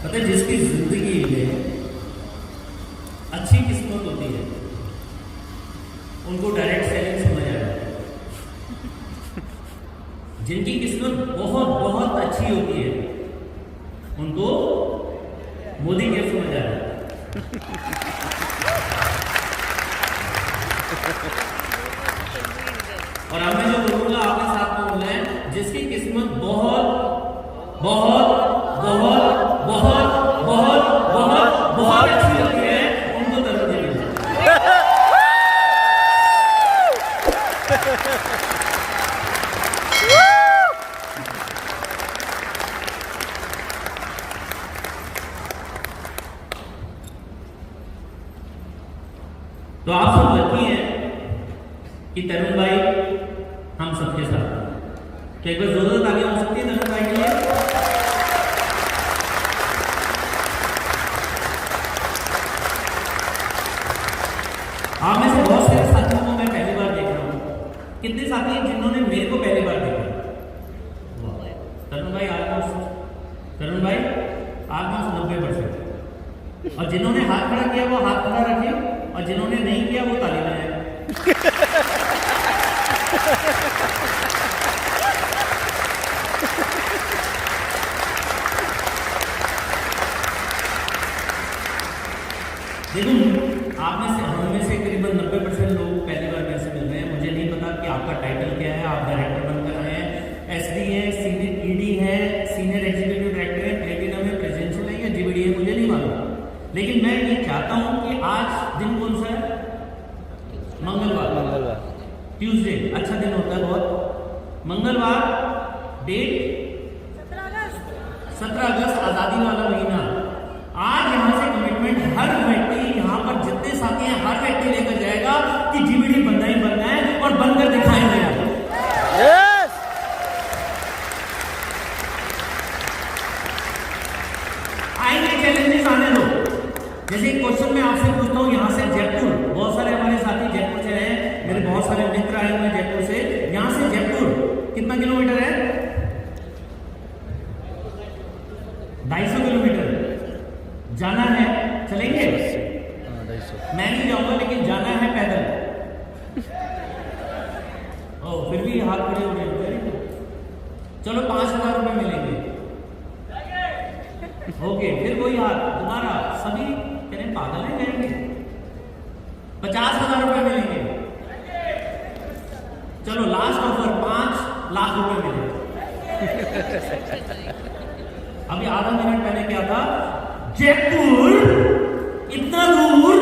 पता है जिसकी जिंदगी में अच्छी किस्मत होती है उनको डायरेक्ट सेलिंग समझ आ जाता है। जिनकी किस्मत बहुत बहुत अच्छी होती है उनको मोदी गिफ्ट समझ आ जाता है। और अब मैं जो बोलूंगा आपके साथ में बोलना है, जिसकी किस्मत बहुत बहुत बहुत बहुत बहुत बहुत बहुत अच्छी होती है उनको तरक्की मिलती है। तो आप सब लकी हैं कि तरुण भाई हम सबके साथ हैं। तो एक बार जोरदार तालियां हो सकती है तरुण भाई के लिए। आप में से बहुत सारे साथियों को मैं पहली बार देख रहा हूं। कितने साथी हैं जिन्होंने मेरे को पहली बार देखा? तरुण भाई ऑलमोस्ट 90%। और जिन्होंने हाथ खड़ा किया वो हाथ खड़ा रखे, और जिन्होंने नहीं किया वो ताली बजाए। देखो आप में से हम में से करीबन 90% लोग पहली बार मेरे से मिल रहे हैं। मुझे नहीं पता कि आपका टाइटल क्या है, आप डायरेक्टर बनकर आए हैं, एसडी है, सीनियर ईडी है, सीनियर एग्जीक्यूटिव डायरेक्टर है, प्लेटिनम है, प्रेसिडेंशियल है या जीबीडी है, मुझे नहीं मालूम। लेकिन मैं ये चाहता हूं कि आज दिन कौन सा है? मंगलवार, ट्यूसडे, अच्छा दिन होता है बहुत। मंगलवार, डेट 17 अगस्त, आजादी वाला महीना। आज यहां से कमिटमेंट हर व्यक्ति, यहां पर जितने साथी हैं हर व्यक्ति लेकर जाएगा कि जीबीडी बनना ही बनना है और बनकर दिखाएंगे। आएंगे चैलेंजेस आने दो। जैसे एक क्वेश्चन मैं आपसे पूछता हूं, यहां से जयपुर, बहुत सारे हमारे साथी जयपुर से हैं, मेरे बहुत सारे मित्र आए हुए हैं जयपुर से। यहां से जयपुर कितना किलोमीटर है? 250 किलोमीटर जाना है। चलेंगे? मैं नहीं जाऊंगा लेकिन जाना है पैदल। ओ फिर भी हाथ खड़े हो गए। चलो 5000 रुपए मिलेंगे। ओके फिर वही हाथ दोबारा, सभी कह रहे पागल है जाएंगे। 50,000 रुपए मिलेंगे। चलो लास्ट ऑफर 5 लाख रुपए मिले। अभी आधा मिनट पहले क्या था? जयपुर इतना दूर,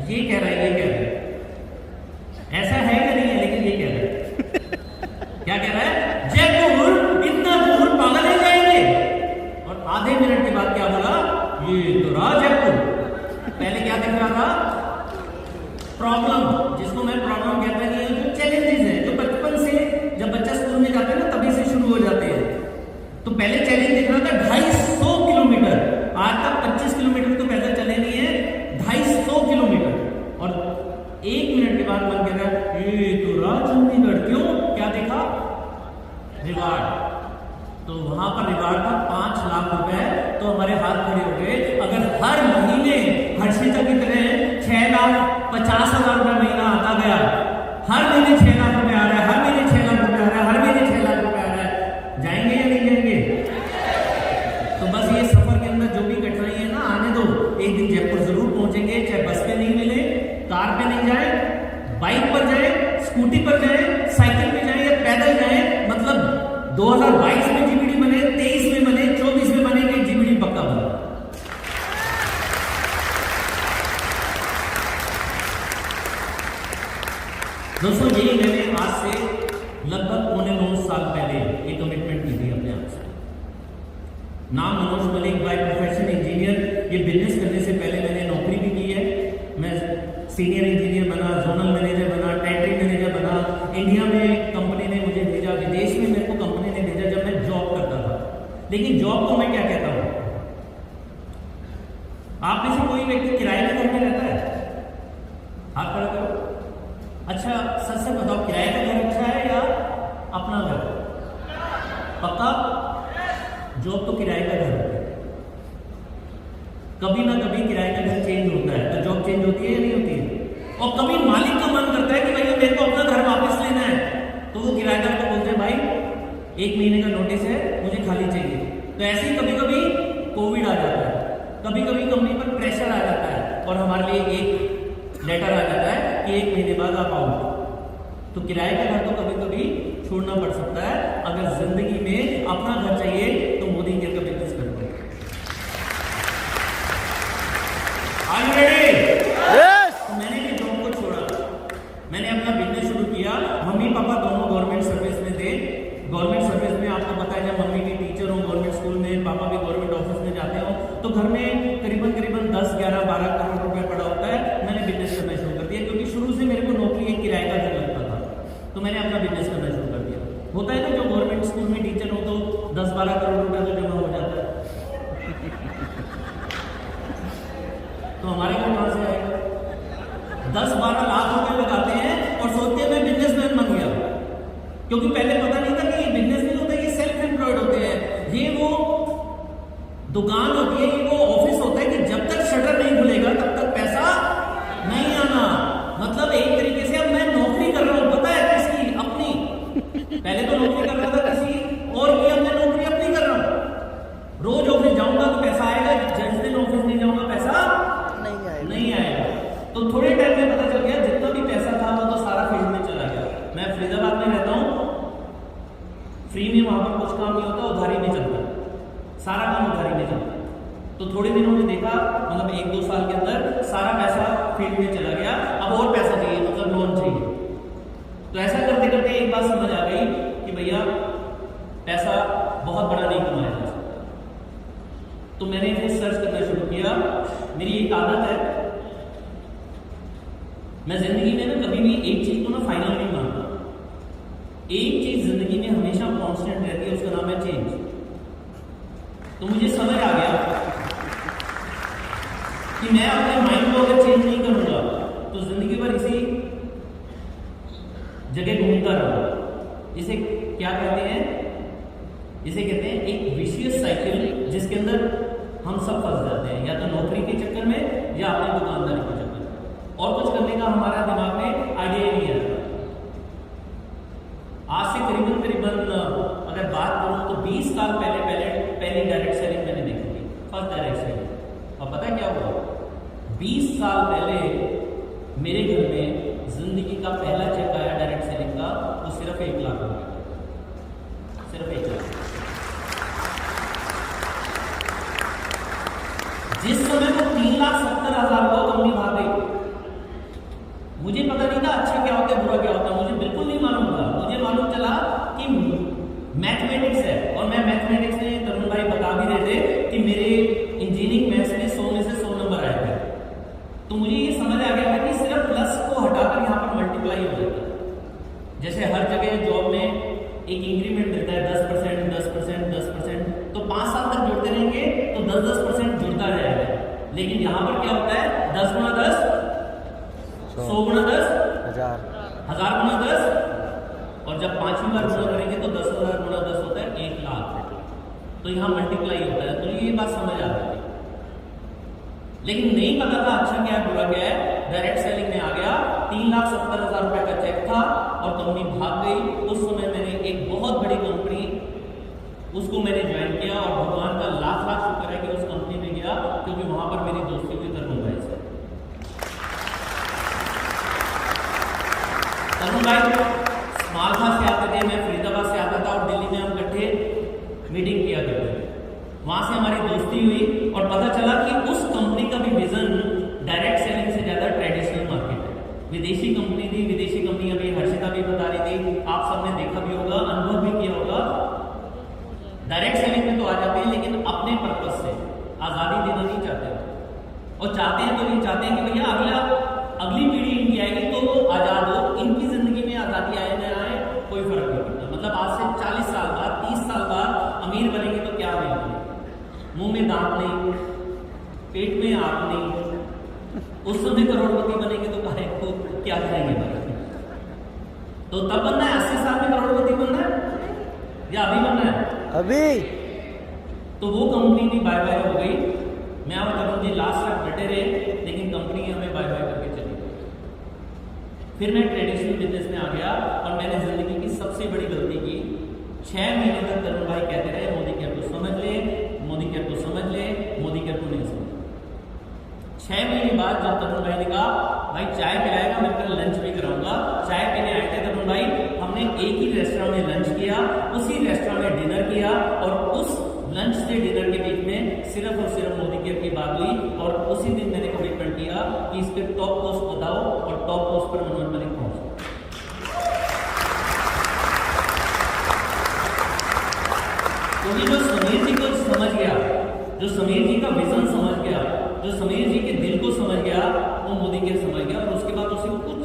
ये कह रहा है, ये कह रहा है। ऐसा है कि नहीं है? लेकिन ये कह रहा है, क्या कह रहा है? जयपुर इतना दूर, पागल है जाएंगे। और आधे मिनट के बाद क्या बोला? ये तो रहा जयपुर। पहले क्या दिख रहा था? प्रॉब्लम, जिसको मैं प्रॉब्लम कहता है, ये जो चैलेंजेस है जो बचपन से, जब बच्चा स्कूल में जाता है ना तभी से शुरू हो जाते हैं। तो पहले चैलेंज दिख रहा था 250 किलोमीटर, आज तक 25 किलोमीटर तो पैदल चले नहीं है, 250 किलोमीटर। और 1 मिनट के बाद मन कह रहा है ये तो रहा चंडीगढ़। क्यों? क्या देखा? रिवार्ड। तो वहां पर रिवार्ड था 5 लाख रुपए। तो हमारे हाथ खड़े हो गए। अगर हर महीने हर्षिता की तरह 6,50,000 रुपए महीना आता गया, हर महीने 6 लाख रुपए आ रहा है, हर महीने 6 लाख रुपए आ रहा है, हर महीने 6 लाख रुपए आ रहा है, जाएंगे या नहीं जाएंगे? तो बस ये सफर के अंदर जो भी कठिनाई है ना, आने दो। एक दिन जयपुर जरूर पहुंचेंगे, चाहे बस पे नहीं मिले, कार पे नहीं जाए, बाइक पर जाए, स्कूटी पर जाए, साइकिल पे जाए या पैदल जाए। मतलब 2022 में जीबीडी बने, 23 में बने, 24 में बने, कि जीबीडी पक्का बना। दोस्तों यही मैंने आज से लगभग 9.25 साल पहले ये कमिटमेंट की थी अपने आप से। नाम Manoj Malik, by profession engineer. ये बिजनेस करने से पहले मैंने नौकरी भी की है। मैं सीनियर इंजीनियर बना, जोनल मैनेजर बना, टेरिटरी मैनेजर बना। इंडिया में कंपनी ने मुझे भेजा, विदेश में मेरे को कंपनी ने भेजा जब मैं जॉब करता था। लेकिन जॉब को मैं क्या कहता हूं? आप में से कोई व्यक्ति किराए के घर में रहता है? हाथ खड़ा करो। अच्छा सच से बताओ, किराए का घर अच्छा है या अपना घर? पक्का? जॉब तो किराए का घर होता है। कभी ना कभी किराए का घर चेंज होता है, तो जॉब चेंज होती है या नहीं होती है? और कभी मालिक का मन करता है कि भाई मेरे को अपना घर वापस लेना है, तो वो किराएदार को बोलते हैं भाई 1 महीने का नोटिस है, मुझे खाली चाहिए। तो ऐसे ही कभी कभी कोविड आ जाता है, कभी कभी कंपनी पर प्रेशर आ जाता है और हमारे लिए एक लेटर आ जाता है कि 1 महीने बाद आप आओ। तो किराए का घर तो कभी कभी छोड़ना पड़ सकता है। अगर जिंदगी में अपना घर चाहिए तो मोदी केयर का बिजनेस कर दो। Are you ready? Yes! तो मैंने भी जॉब को छोड़ा, मैंने अपना बिजनेस शुरू किया। मम्मी पापा दोनों गवर्नमेंट सर्विस में थे। गवर्नमेंट सर्विस में आपको पता है, जब मम्मी भी टीचर हो गवर्नमेंट स्कूल में, पापा भी गवर्नमेंट ऑफिस में जाते हो, तो घर में करीबन 10, 11, 12 करोड़ रुपए पड़ा होता है। मैंने बिजनेस करना शुरू कर दिया, क्योंकि शुरू से मेरे को नौकरी एक किराए का घर लगता था, तो मैंने अपना बिजनेस करना शुरू कर दिया। होता है ना, जो गवर्नमेंट स्कूल में टीचर हो तो 10-12 करोड़ रुपए तो जमा हो जाता है, तो हमारे को कहां से आएगा? 10-12 लाख रुपए लगाते हैं और सोचते हैं मैं बिजनेसमैन बन गया, क्योंकि पहले पता नहीं था कि ये बिजनेस नहीं होता, ये सेल्फ एम्प्लॉयड होते हैं। ये वो दुकान होती है, ये वो ऑफिस होता है कि जब तक शटर नहीं खुलेगा तब तक पैसा नहीं आना। मतलब एक तरीके से अब मैं नौकरी कर रहा हूं, पता है किसकी? अपनी। पहले तो नौकरी कर रहा था किसी और की, अब मैं नौकरी अपनी कर रहा हूं। रोज ऑफिस जाऊंगा तो पैसा आएगा, जिस दिन ऑफिस नहीं जाऊंगा पैसा नहीं आएगा। तो थोड़े टाइम में पता चल गया जितना भी पैसा था वो तो सारा फील्ड में चला गया। मैं फरीदाबाद में रहता हूं, फ्री में वहां पर कुछ काम नहीं होता, उधारी में चलता है, सारा काम उधारी में चलता है। तो थोड़े दिनों में देखा, मतलब 1-2 साल के अंदर सारा पैसा फील्ड में चला गया। अब और पैसा चाहिए, मतलब लोन चाहिए। तो ऐसा करते करते एक बात समझ आ गई कि भैया पैसा बहुत बड़ा नहीं कमाया जा सकता। तो मैंने फिर सर्च करना शुरू किया। मेरी एक आदत है, मैं जिंदगी में ना कभी भी एक चीज को ना फाइनल नहीं मानता। एक चीज जिंदगी में हमेशा कांस्टेंट रहती है, उसका नाम है चेंज। तो मुझे समझ आ गया कि मैं अपने माइंड को अगर चेंज नहीं करूंगा तो जिंदगी भर इसी जगह घूमता रहूंगा। इसे क्या कहते हैं? इसे कहते हैं एक विशियस साइकिल, जिसके अंदर हम सब फंस जाते हैं, या तो नौकरी के चक्कर में या अपनी दुकानदारी के चक्कर में, और कुछ करने का हमारा दिमाग में आइडिया ही नहीं है। आज से करीबन अगर बात करूं तो 20 साल पहली डायरेक्ट सेलिंग मैंने देखी थी, फर्स्ट डायरेक्ट सेलिंग। और पता है क्या हुआ? 20 साल पहले मेरे घर में जिंदगी का पहला चेक आया डायरेक्ट सेलिंग का, वो सिर्फ 1 लाख रुपए, सिर्फ 1 लाख। जिस समय वो 3,70,000 को कंपनी भाग गई। मुझे पता नहीं था अच्छा क्या होता है बुरा क्या होता है, मुझे बिल्कुल नहीं मालूम था। मुझे मालूम चला कि मैथमेटिक्स है, और मैं मैथमेटिक्स में, तरुण भाई बता भी रहे थे कि मेरे इंजीनियरिंग मैथ्स में 100 में से 100 नंबर आए थे। तो मुझे ये समझ आ गया था कि सिर्फ प्लस को हटाकर यहाँ पर मल्टीप्लाई हो जाता है। जैसे हर जगह जॉब में एक इंक्रीमेंट मिलता है 10%, 10%, 10%, तो 5 साल तक जुड़ते रहेंगे तो 10% जुड़ता रहेगा। लेकिन यहाँ पर क्या होता है? 10 गुणा 10, 100 गुणा 10, 1000 गुणा 10, और जब 5वीं बार गुणा करेंगे तो 10,000 गुणा 10 होता है 1 लाख। तो यहाँ मल्टीप्लाई होता है। तो ये बात समझ आ गई, लेकिन नहीं पता था अच्छा क्या है बुरा क्या है। डायरेक्ट सेलिंग में आ गया, 3,70,000 रुपए का चेक था और कंपनी भाग गई। उस समय मैंने एक बहुत बड़ी कंपनी, उसको मैंने ज्वाइन किया, और भगवान का लाख शुक्र है कि उस कंपनी में गया, क्योंकि वहां पर मेरी दोस्ती हुई तरुण भाई से। तरुण भाई मालवा से आते थे, मैं फरीदाबाद से आता था, और दिल्ली में हम इकट्ठे मीटिंग किया करते थे। वहां से हमारी दोस्ती हुई और पता चला कि उस कंपनी का भी विजन डायरेक्ट सेलिंग से ज्यादा ट्रेडिशनल मार्केट है। विदेशी कंपनी थी, विदेशी कंपनी अभी हर्षिता भी बता रही थी, आप सबने देखा भी होगा, अनुभव भी किया होगा। डायरेक्ट सेलिंग में तो आ जाते हैं, लेकिन अपने पर्पज से आजादी देना नहीं चाहते, और चाहते हैं तो ये चाहते हैं कि भैया अगली पीढ़ी इनकी आएगी तो वो आजाद हो, इनकी जिंदगी में आजादी आए ना आए कोई फर्क नहीं पड़ता। मतलब आज से 40 साल बाद, 30 साल बाद अमीर बनेंगे तो क्या बनेंगे? मुंह में दांत नहीं, पेट में आग नहीं, उस समय करोड़पति बनेंगे तो काहे को क्या करेंगे? तो तब बनना है 80 साल में करोड़पति बनना है या अभी बनना है? अभी। तो वो कंपनी भी बाय बाय हो गई। मैं और तरुण जी लास्ट तक डटे रहे, लेकिन कंपनी हमें बाय बाय करके चली गई। फिर मैं ट्रेडिशनल बिजनेस में आ गया और मैंने जिंदगी की सबसे बड़ी गलती की। 6 महीने तक तरुण भाई कहते रहे मोदी केयर को समझ ले, मोदी केयर को समझ ले, मोदी केयर को नहीं समझ। 6 महीने बाद जब तरुण भाई ने कहा भाई चाय पिलाएगा, मैं कल लंच भी कराऊंगा, चाय पीने आए थे तरुण भाई, हमने एक ही रेस्टोरेंट में लंच किया, उसी रेस्टोरेंट में डिनर किया और उस लंच से डिनर के बीच में सिर्फ और सिर्फ मोदी केयर की बात हुई और उसी दिन मैंने कमिटमेंट किया कि इसके टॉप पोस्ट बताओ और टॉप पोस्ट पर मनोज मलिक पहुंचो। क्योंकि जो समीर जी को समझ गया, जो समीर जी का विजन समझ गया, जो समीर जी के दिल को समझ गया, वो मोदी केयर समझ गया और उसके बाद उसे कुछ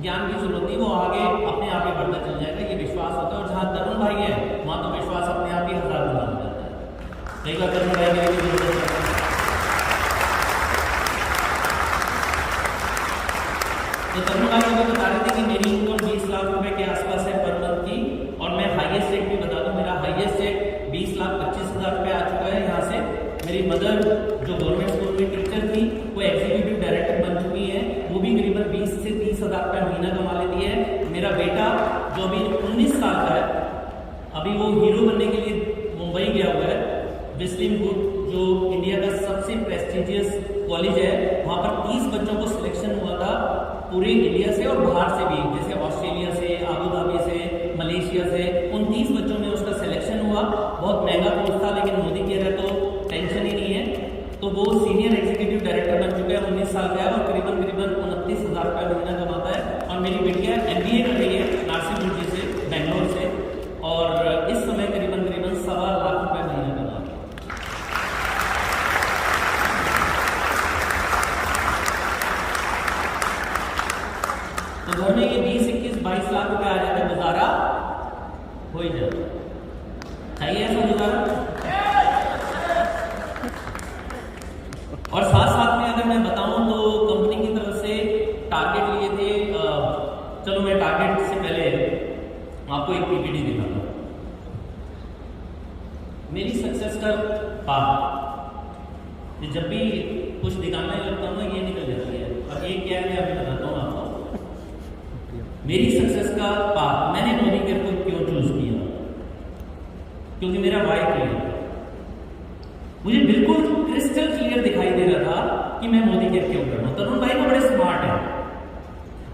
ज्ञान की जरूरत नहीं, वो आगे अपने आप ही बढ़ता चल जाएगा। ये विश्वास होता है और जहां तरुण भाई है वहां तो विश्वास अपने आप ही 1000 गुना हो जाता है। कई बार तरुण भाई के लिए जरूरत है। तो तरुण भाई मुझे बता रहे थे कि मेरी इनकम 20 लाख रुपए के आसपास है पर मंथ की, और मैं हाईएस्ट चेक भी बता दूं, मेरा हाईएस्ट चेक 20,25,000 रुपए आ चुका है यहाँ से। मेरी मदर जो गवर्नमेंट स्कूल में टीचर थी वो एग्जीक्यूटिव डायरेक्टर बन चुकी है, वो भी करीबन 20 से 30,000 रुपये महीना कमा लेती है। मेरा बेटा जो अभी 19 साल का है, अभी वो हीरो बनने के लिए मुंबई गया हुआ है। विस्लिंग गुड जो इंडिया का सबसे प्रेस्टिजियस कॉलेज है, वहाँ पर 30 बच्चों को सिलेक्शन हुआ था पूरे इंडिया से और बाहर से भी, जैसे ऑस्ट्रेलिया से, आबू धाबी से, मलेशिया से, उन 30 बच्चों में उसका सिलेक्शन हुआ। बहुत महंगा कोर्स था, लेकिन मोदी केयर है तो टेंशन ही नहीं है। तो वो सीनियर एग्जीक्यूटिव डायरेक्टर बन चुका है, 19 साल का है और करीबन 29,000 रुपये महीना कमाता है। और मेरी बेटियां MBA कर रही है नासिर से, बेंगलोर से, और इस समय करीबन 1.25 लाख रुपये महीना कमा रही है। तो घर में ये 20, 21, 22 लाख रुपए आ जाते, गुजारा हो ही जाता। चाहिए ऐसा गुजारा? और साथ साथ में अगर मैं बताऊं तो कंपनी की तरफ से टारगेट लिए थे, चलो मैं टारगेट से पहले आपको एक PPT दिखाता हूं। मेरी सक्सेस का पाथ, जब भी कुछ दिखाने लगता हूं ना ये निकल जाती है। अब ये क्या है मैं अभी बताता हूं आपको। मेरी सक्सेस का पाथ, मैंने मोदी केयर को क्यों चूज किया? क्योंकि मेरा वाई क्लियर, मुझे बिल्कुल क्रिस्टल क्लियर दिखाई दे रहा था कि मैं मोदी केयर क्यों कर रहा हूं। तरुण भाई को बड़े स्मार्ट है।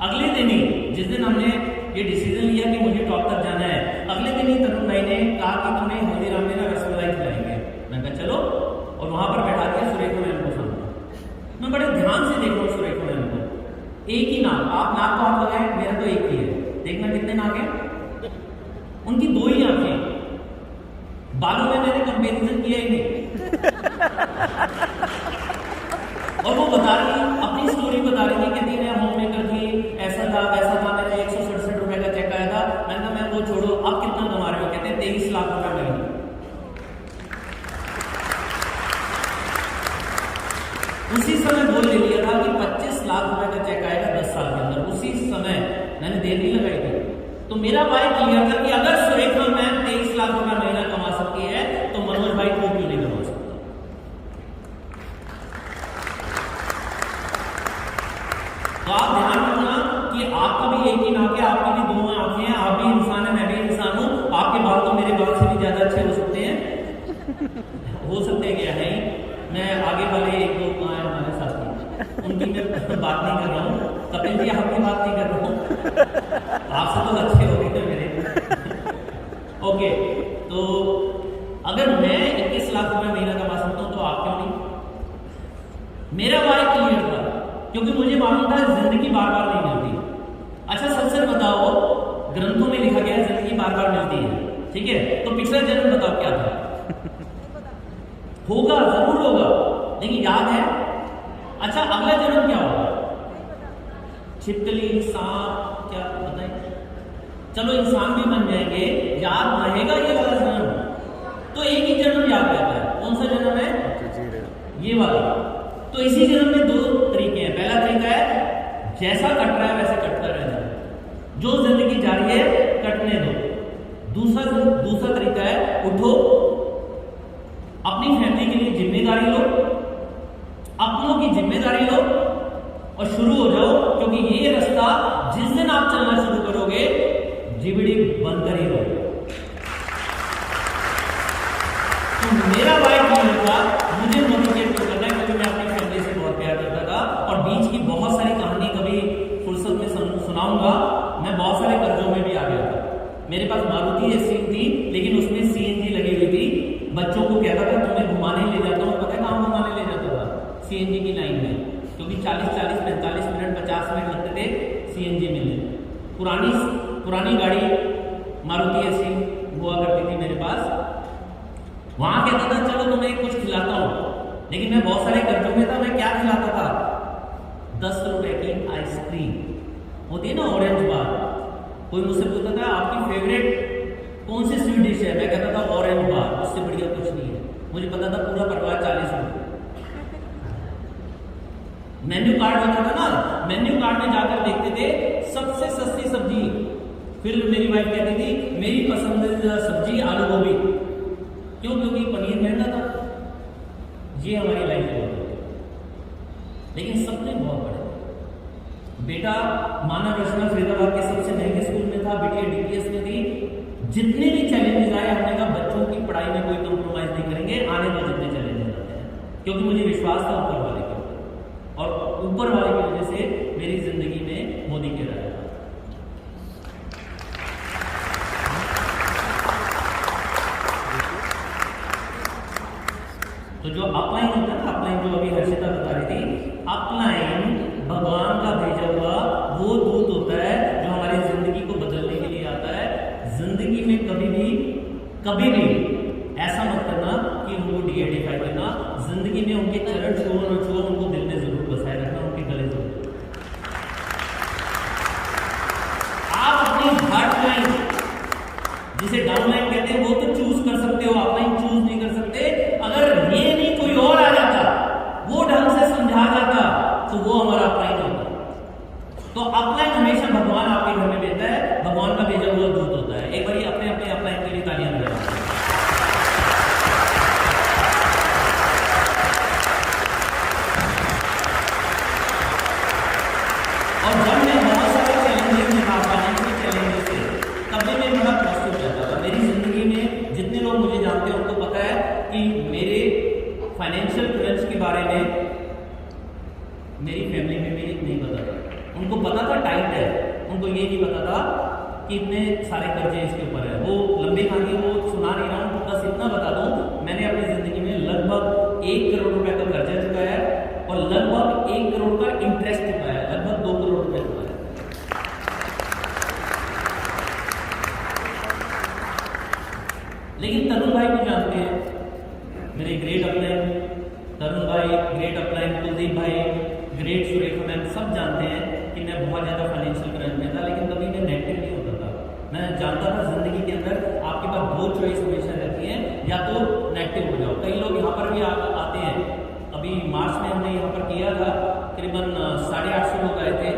अगले दिन ही, जिस दिन हमने ये डिसीजन लिया कि मुझे टॉप तक जाना है, अगले दिन ही तरुण भाई ने कहा कि तुम्हें हल्दीराम में ना रसमलाई खिलाएंगे। मैं कहा चलो, और वहां पर बैठा दिया सुरेखा मैम को सामने। मैं बड़े ध्यान से देख रहा हूँ सुरेखा मैम को, एक ही नाक, आप नाक को हाथ लगाए, मेरा तो एक ही है, देखना कितने नाक है, उनकी 2 ही आंखें। बालों में मैंने कंपेरिजन किया ही नहीं। और वो बता रही, अपनी स्टोरी बता रही थी, कहती मैं होम मेकर थी, ऐसा था वैसा था, मेरा 167 रुपए का चेक आया था। मैंने कहा मैं वो छोड़ो, आप कितना कमा रहे हो? कहते 23 लाख रुपए महीने। उसी समय बोल ले लिया था कि 25 लाख रुपए का चेक आएगा 10 साल के अंदर। उसी समय मैंने देर नहीं लगाई थी। तो मेरा वाई क्लियर था कि अगर सुरेखा मैम 23 लाख रुपए महीना कमा सकती है तो मनोज भाई को क्यों नहीं कमा सकता? तो आप ध्यान रखना कि आपका भी एक ही नाक है, आपकी भी 2 आंखें हैं, आप भी इंसान है, मैं भी इंसान हूं। आपके बाल तो मेरे बाल से भी ज्यादा अच्छे हो सकते हैं, क्या है ही। मैं आगे वाले 1-2 हैं हमारे साथी, उनकी मैं बात नहीं कर रहा हूँ। कपिल जी आपकी बात नहीं कर रहा हूँ, आपसे तो अच्छे हो गए मेरे। ओके, तो अगर मैं 21 लाख रुपए महीना कमा सकता हूं तो आप क्यों नहीं? मेरा वाई क्लियर था, क्योंकि मुझे मालूम था जिंदगी बार बार नहीं मिलती। अच्छा सच सच बताओ, ग्रंथों में लिखा गया जिंदगी बार बार मिलती है, ठीक है? तो पिछला जन्म बताओ क्या था? होगा, जरूर होगा, लेकिन याद है? अच्छा अगला जन्म क्या होगा? छिपकली, सांप, क्या बताइए? चलो इंसान भी बन जाएंगे, याद रहेगा ये वाला जन्म। तो एक ही जन्म याद रहता है, कौन सा जन्म है? ये वाला। तो इसी जन्म में 2 तरीके हैं। पहला तरीका है जैसा कट रहा है वैसे कटता रहना, जो जिंदगी जा रही है कटने दो। दूसरा तरीका है उठो, अपनी फैमिली के लिए जिम्मेदारी लो, शुरू हो जाओ, क्योंकि ये रास्ता जिस दिन आप चलना शुरू करोगे जीबीडी बंद कर ही रहोगे। तो मेरा वाइफ ये होगा, मुझे मोटिवेट करना है, क्योंकि मैं अपनी फैमिली से बहुत प्यार करता था और बीच की बहुत सारी कहानी कभी फुर्सत में सुनाऊंगा। मैं बहुत सारे कर्जों में भी आ गया था। मेरे पास मारुति एसी थी, लेकिन उसमें सीएनजी लगी हुई थी। बच्चों को कहता था तुम्हें घुमाने ले जाता हूँ, पता है कहाँ घुमाने ले जाता था? सीएनजी की लाइन में, क्योंकि 40-40, 45 मिनट, 50 मिनट लगते थे सीएनजी मिलने। पुरानी गाड़ी मारुति एसी हुआ करती थी मेरे पास। वहां कहता था चलो तुम्हें कुछ खिलाता हूं, लेकिन मैं बहुत सारे कर्जों में था। मैं क्या खिलाता था? 10 रुपए की आइसक्रीम होती है ना, ऑरेंज बार। कोई मुझसे पूछता था आपकी फेवरेट कौन सी स्वीट डिश है, मैं कहता था ऑरेंज बार, उससे बढ़िया कुछ नहीं है। मुझे पता था पूरा परिवार 40 रुपए। मेन्यू कार्ड होता था ना, मेन्यू कार्ड में जाकर देखते थे सबसे सस्ती सब्जी। फिर मेरी वाइफ कहती थी मेरी पसंदीदा सब्जी आलू गोभी। क्यों? क्योंकि पनीर महंगा था। ये हमारी लाइफ बहुत है, लेकिन सपने बहुत बड़े। बेटा मानव रचना फरीदाबाद के सबसे महंगे स्कूल में था, बेटी डीपीएस में थी। जितने भी चैलेंजेस आए, हमने कहा बच्चों की पढ़ाई में कोई कंप्रोमाइज नहीं करेंगे, आने दो जितने चैलेंजेस आते हैं, क्योंकि मुझे विश्वास था ऊपर वाले के ऊपर, और ऊपर वाले की वजह से मेरी जिंदगी में मोदी के राज। तो जो अपलाइन होता है ना, अपलाइन जो अभी हर्षिता बता रही थी, अपलाइन भगवान का भेजा हुआ वो दूत होता है जो हमारी जिंदगी को बदलने के लिए आता है। जिंदगी में कभी भी ऐसा मत करना कि उनको डीआइडेंटिफाई करना। जिंदगी में उनके चरण छुओ न छुओ, उनको दिल में जरूर बसाए रखना, उनके गले जरूर। आप अपनी हार्ट लाइन, जिसे डाउन लाइन कहते हैं, वो तो चूज कर सकते हो, अपलाइन चूज नहीं कर सकते। अगर ये नहीं कोई और आ जाता, वो ढंग से समझा जाता, तो वो हमारा अपलाइन होता। तो अपलाइन हमेशा भगवान आपके घर में भेजता है, भगवान का भेजा हुआ दूत होता है। एक बार अपने अपने अपलाइन के लिए तालियां बजाओ। और जब मैं बहुत सारे चैलेंजेस में था, फाइनेंशियल चैलेंजेस थे, तब भी मैं बड़ा पॉजिटिव रहता था। मेरी जिंदगी में जितने लोग मुझे जानते हैं उनको पता है कि मेरे फाइनेंशियल ट्रेंड्स के बारे में मेरी फैमिली में भी नहीं पता था। उनको पता था टाइट है, उनको ये नहीं पता था कि इतने सारे कर्जे इसके ऊपर है। वो लंबी कहानी वो सुना नहीं रहा हूँ, बस इतना बता दूं, मैंने अपनी जिंदगी में लगभग 1 करोड़ रुपए का कर्जा चुकाया है और लगभग 1 करोड़ का इंटरेस्ट चुकाया है, लगभग 2 करोड़ रुपए चुकाया है। लेकिन तरुण भाई को जानते हैं, मेरे ग्रेट अपलाइन तरुण भाई, ग्रेट अपलाइन कुलदीप भाई, ग्रेट सुरेखा मैम, सब जानते हैं कि मैं बहुत ज़्यादा फाइनेंशियल क्रंच में था, लेकिन कभी मैं नेगेटिव नहीं होता था। मैं जानता था जिंदगी के अंदर आपके पास 2 चॉइस हमेशा रहती है, या तो नेगेटिव हो जाओ। कई लोग यहाँ पर भी आते हैं। अभी मार्च में हमने यहाँ पर किया था, करीबन 850 लोग आए थे,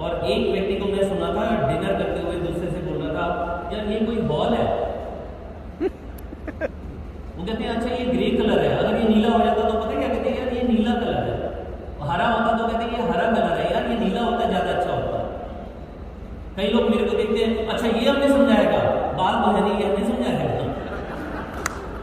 और एक व्यक्ति को मैं सुना था डिनर करते हुए दूसरे से बोल रहा था यार ये कोई हॉल है। वो कहते हैं अच्छा ये ग्रे कलर है, अगर ये नीला हो जाता तो पता क्या कहते हैं यार ये नीला कलर है, हरा होता तो कहते हैं ये हरा कलर है, यार ये नीला होता ज्यादा अच्छा होता। कई लोग मेरे को देखते हैं अच्छा ये हमने समझाएगा, बाल तो है नहीं, ये हमने समझाएगा।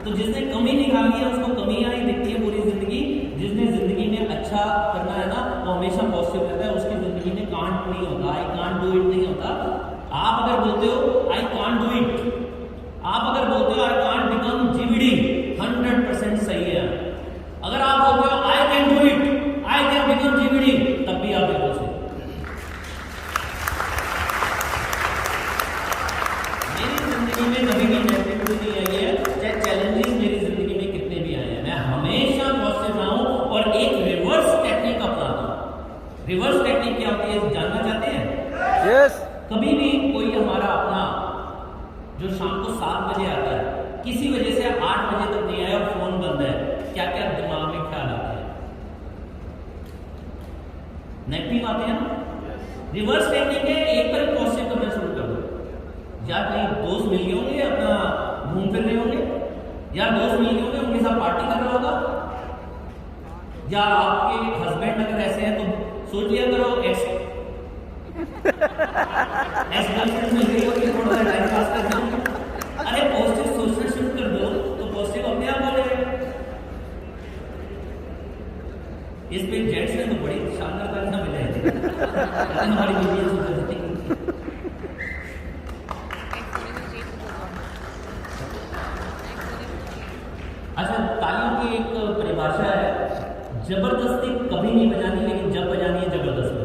तो जिसने कमी निकाली है उसको कमियां ही दिखती है पूरी जिंदगी। जिसने जिंदगी में अच्छा करना है ना, वो हमेशा पॉजिटिव रहता है, उसकी जिंदगी में कांट नहीं होता, आई कांट डू इट नहीं होता। आप अगर बोलते हो आई कांट डू इट, आप अगर बोलते हो आई कांट बिकम जीबीडी, 100% सही है। अगर आप बोलते हो I can do it, I can become GBD, तब भी आप बिल्कुल सही। मेरी जिंदगी में कभी भी नेगेटिविटी नहीं आई है, चाहे चैलेंजेस मेरी जिंदगी में कितने भी आए हैं, मैं हमेशा पॉजिटिव रहा हूं और एक रिवर्स टेक्निक अपनाता हूं। रिवर्स टेक्निक क्या होती है जानना चाहते हैं? यस। कभी भी कोई हमारा अपना जो शाम को 7 बजे आता है, किसी वजह से 8 बजे तक नहीं आया और फोन बंद है, क्या क्या दिमाग में ख्याल आते हैं? नेगेटिव आते हैं ना। रिवर्स टेक्निक है, एक बार पॉजिटिव करना शुरू कर दो। या कहीं दोस्त मिल गए होंगे, अपना घूम फिर रहे होंगे, या दोस्त मिल गए होंगे उनके साथ पार्टी कर रहा होगा, या आपके हस्बैंड अगर ऐसे हैं तो सोच लिया करो एक्स गर्लफ्रेंड मिल गई होगी, थोड़ा सा टाइम पास कर दो। अरे पॉजिटिव सोचना शुरू कर दो तो पॉजिटिव अपने आप बोलेगा। इस पे जेंट्स ने तो बड़ी शानदार तारीफ मिले हैं, हमारी वीडियो सुन रही थी। अच्छा, तालियों की एक परिभाषा है, जबरदस्ती कभी नहीं बजानी, लेकिन जब बजानी है जबरदस्ती।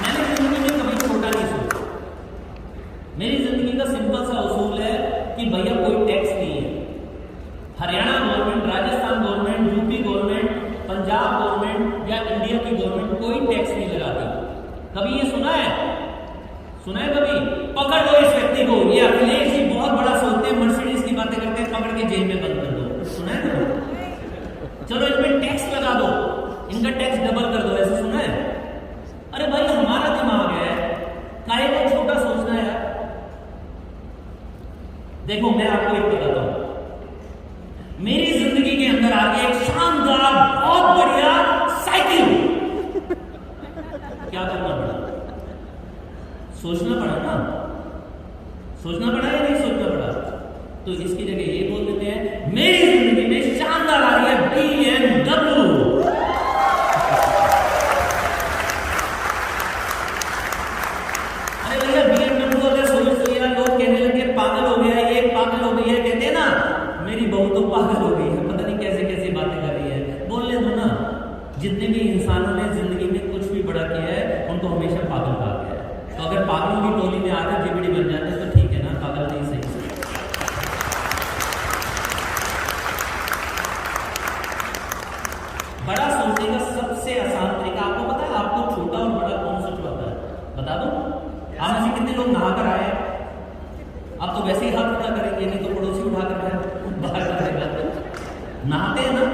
मैंने जिंदगी में कभी छोटा नहीं सोचा। मेरी जिंदगी का सिंपल सा उसूल है कि भैया कोई टैक्स नहीं है। Haryana government, Rajasthan government, UP government, Punjab government या इंडिया की गवर्नमेंट कोई टैक्स नहीं लगाती। कभी ये सुना है? सुना है कभी? पकड़ लो इस व्यक्ति को, ये अखिलेश जी बहुत बड़ा सोचते हैं, मर्सिडीज की बातें करते हैं, पकड़ के जेल में बंद कर दो। सुना है ना? चलो इन पे टैक्स लगा दो, इनका टैक्स डबल कर दो, ऐसा सुना है? अरे भाई हमारा दिमाग है, काहे को छोटा सोचना है यार। देखो मैं आपको एक बताता हूं, मेरी जिंदगी के अंदर आ गया एक शानदार बहुत बढ़िया साइकिल। क्या करना पड़ा? सोचना पड़ा ना? सोचना पड़ा या नहीं सोचना पड़ा? तो इसकी जगह ये बोल देते हैं मेरी जिंदगी में शानदार आ रही है BMW। अरे भैया BMW अगर सोच लिया, लोग कहने लगे पागल हो गया, ये पागल हो गई है। कहते हैं ना मेरी बहू तो पागल हो गई है, पता नहीं कैसे कैसे बातें कर रही है। बोलने दो ना, जितने भी इंसानों ने जिंदगी में कुछ भी बड़ा किया है उनको हमेशा पागल कहा गया है। तो अगर पागलों की टोली में आकर जीबीडी बन जाते हैं तो ठीक है ना, पागल नहीं सही। बड़ा सोचने का सबसे आसान तरीका आपको पता है? आपको छोटा और बड़ा कौन सोचवाता है? बता दो। आप में से कितने लोग नहा कर आए? आप तो वैसे ही हाथ उठा करेंगे, नहीं तो पड़ोसी उठा कर बाहर करेगा। नहाते हैं ना,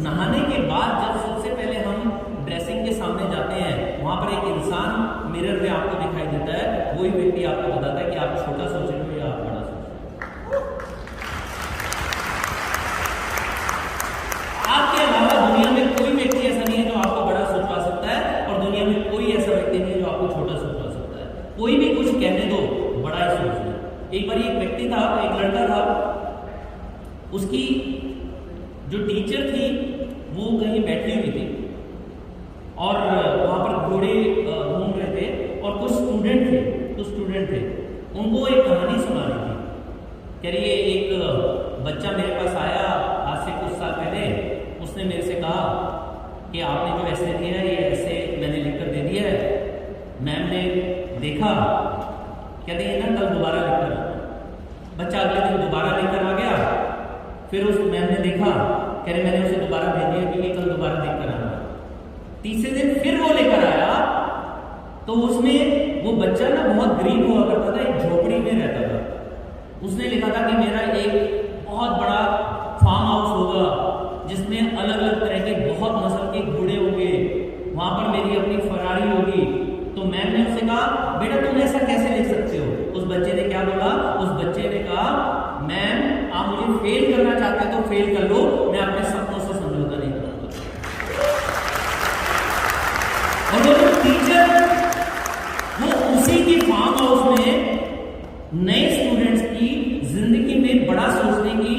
नहाने के बाद जब सबसे पहले हम ड्रेसिंग के सामने जाते हैं, वहां पर एक इंसान मिरर में आपको दिखाई देता है, वही व्यक्ति आपको बताता है कि आप छोटा सोच रहे हो या आप बड़ा सोच रहे हो। आपके अलावा दुनिया में कोई व्यक्ति ऐसा नहीं है जो आपको बड़ा सोचवा सकता है, और दुनिया में कोई ऐसा व्यक्ति नहीं है जो आपको छोटा सोचवा सकता है। कोई भी कुछ कहने दो, बड़ा ही सोचना। एक बार एक व्यक्ति था, एक लड़का था, उसकी जो टीचर थी वो कहीं बैठी हुई थी और वहां पर घोड़े घूम रहे थे और कुछ स्टूडेंट थे, उनको एक कहानी सुना रही थी। कह रही है एक बच्चा मेरे पास आया आज से कुछ साल पहले, उसने मेरे से कहा कि आपने जो ऐसे दिया है ये ऐसे मैंने लिखकर दे दिया है। मैम ने देखा, कहते हैं ना कल दोबारा लिखकर। बच्चा अगले दिन दोबारा लेकर आ गया, फिर उस मैम ने देखा, कह रहे मैंने उसे दोबारा भेज दिया क्योंकि कल दोबारा देखकर आना। तीसरे दिन फिर वो लेकर आया तो उसमें वो बच्चा ना बहुत गरीब हुआ करता था, एक झोपड़ी में रहता था। उसने लिखा था कि मेरा एक बहुत बड़ा फार्म हाउस होगा जिसमें अलग अलग तरह के बहुत नस्ल के घोड़े होंगे, वहां पर मेरी अपनी फरारी होगी। तो मैम ने उससे कहा बेटा तुम ऐसा कैसे लिख सकते हो? उस बच्चे ने क्या बोला? उस बच्चे ने कहा मैम आप मुझे फेल करना चाहते हो तो फेल कर लो, मैं अपने सपनों से समझौता नहीं करूंगा। और वो टीचर वो उसी की फार्म हाउस में नए स्टूडेंट्स की जिंदगी में बड़ा सोचने की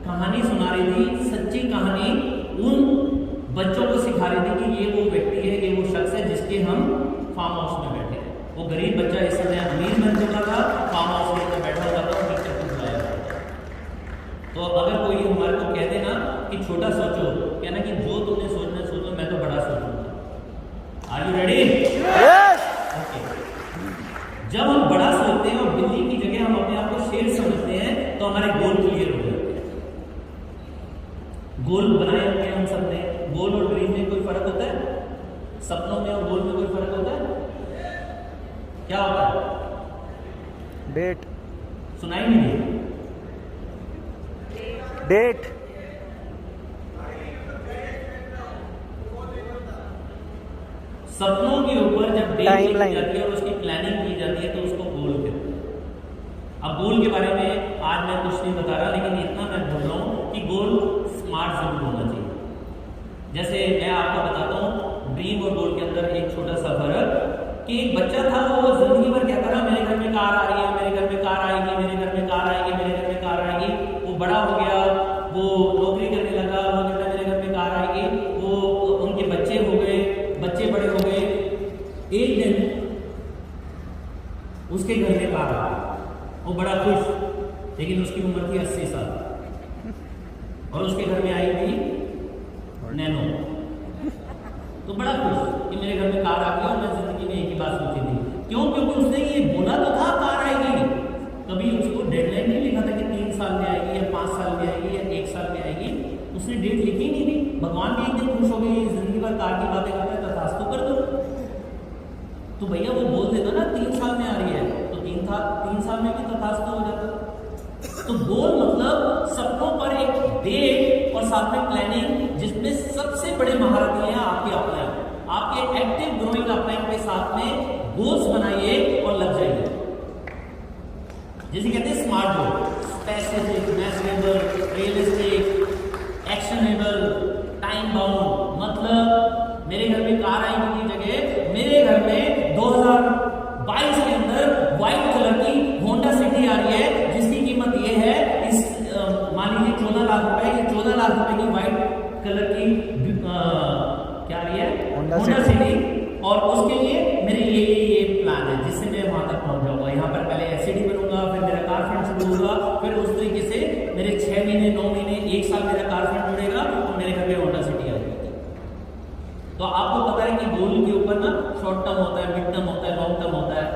कहानी सुना रही थी, सच्ची कहानी उन बच्चों को सिखा रही थी कि ये वो व्यक्ति है, ये वो शख्स है जिसके हम फार्म हाउस में बैठे हैं। वो गरीब बच्चा इस समय अमीर बन चुका था, फार्म हाउस के अंदर बैठा हुआ था, टीचर को बुलाया। तो अगर कोई हमारे को कह देना कि छोटा सोचो, कहना कि जो तुमने सोचना सोचो, मैं तो बड़ा सोचूंगा। Are you ready? Yes. Okay. जब हम बड़ा सोचते हैं और बिल्ली की जगह हम अपने आप को शेर समझते हैं तो हमारे गोल क्लियर हो जाते हैं। गोल बनाए होते हैं हम सबने। गोल और ड्रीम में कोई फर्क होता है? सपनों में और गोल में कोई फर्क होता है? क्या होता है? डेट। सुनाई नहीं? डेट। सपनों के ऊपर जब डेट लिखी टाइमलाइन जाती है और उसकी प्लानिंग की जाती है तो उसको गोल कहते हैं। अब गोल के बारे में आज मैं कुछ नहीं बता रहा, लेकिन इतना मैं बोल रहा हूँ कि गोल स्मार्ट जरूर होना चाहिए। जैसे मैं आपको बताता हूँ ड्रीम और गोल के अंदर एक छोटा सा फर्क, कि एक बच्चा था वो जिंदगी भर कहता था मेरे घर में कार आ रही है, मेरे घर में कार आएगी, मेरे घर में कार आएगी, मेरे घर में कार आएगी। वो बड़ा हो गया, वो नौकरी करने लगा, वो कहता मेरे घर में कार आएगी। वो उनके बच्चे हो गए, बच्चे बड़े हो गए। एक दिन उसके घर में कार आ गई, वो बड़ा खुश, लेकिन उसकी उम्र थी 80 साल और उसके घर में आई थी नैनो। तो बड़ा खुश कि मेरे घर में कार आ गई। और मैं जिंदगी में एक ही बात सोची थी, क्यों? क्योंकि उसने ये बोला तो था कार आएगी, कभी उसको डेडलाइन नहीं लिखा था कि 3 साल में आएगी या 5 साल में आएगी या 1 साल में आएगी। उसने डेट लिखी नहीं थी। भगवान भी एक दिन खुश हो गई, जिंदगी भर कार की बातें करते हैं, तथास्तु कर दो। तो भैया वो बोल देता ना 3 साल में आ रही है, तो 3 साल में भी तथास्तु हो जाता। तो गोल मतलब सपनों पर एक डेट और साथ में प्लानिंग, जिसमें सबसे बड़े महारथी हैं आपके अपलाइन। आपके एक्टिव ग्रोइंग अपलाइन के साथ में गोल्स बनाइए और लग जाइए। जैसे कहते हैं स्मार्ट गोल, specific, measurable, realistic, actionable, time bound. मतलब मेरे घर में कार आएगी की जगह मेरे घर में 2022 के अंदर व्हाइट कलर की होंडा सिटी आ रही है, जिसकी कीमत ये है, इस मान लीजिए 14 लाख रुपए। ये 14 लाख रुपए की व्हाइट कलर की क्या आ रही है, होंडा सिटी। और उसके लिए मेरे ये प्लान है, जिससे मैं वहां तक पहुंच जाऊंगा। यहाँ पर पहले एससीडी बनूंगा, फिर मेरा कार फंड शुरू होगा, फिर उस तरीके से मेरे 6 महीने, 9 महीने, 1 साल मेरा कार फंड जुड़ेगा और मेरे घर में होंडा सिटी आ जाएगी। तो आपको पता है कि गोल के ऊपर ना शॉर्ट टर्म होता है, मिड टर्म होता है, लॉन्ग टर्म होता है,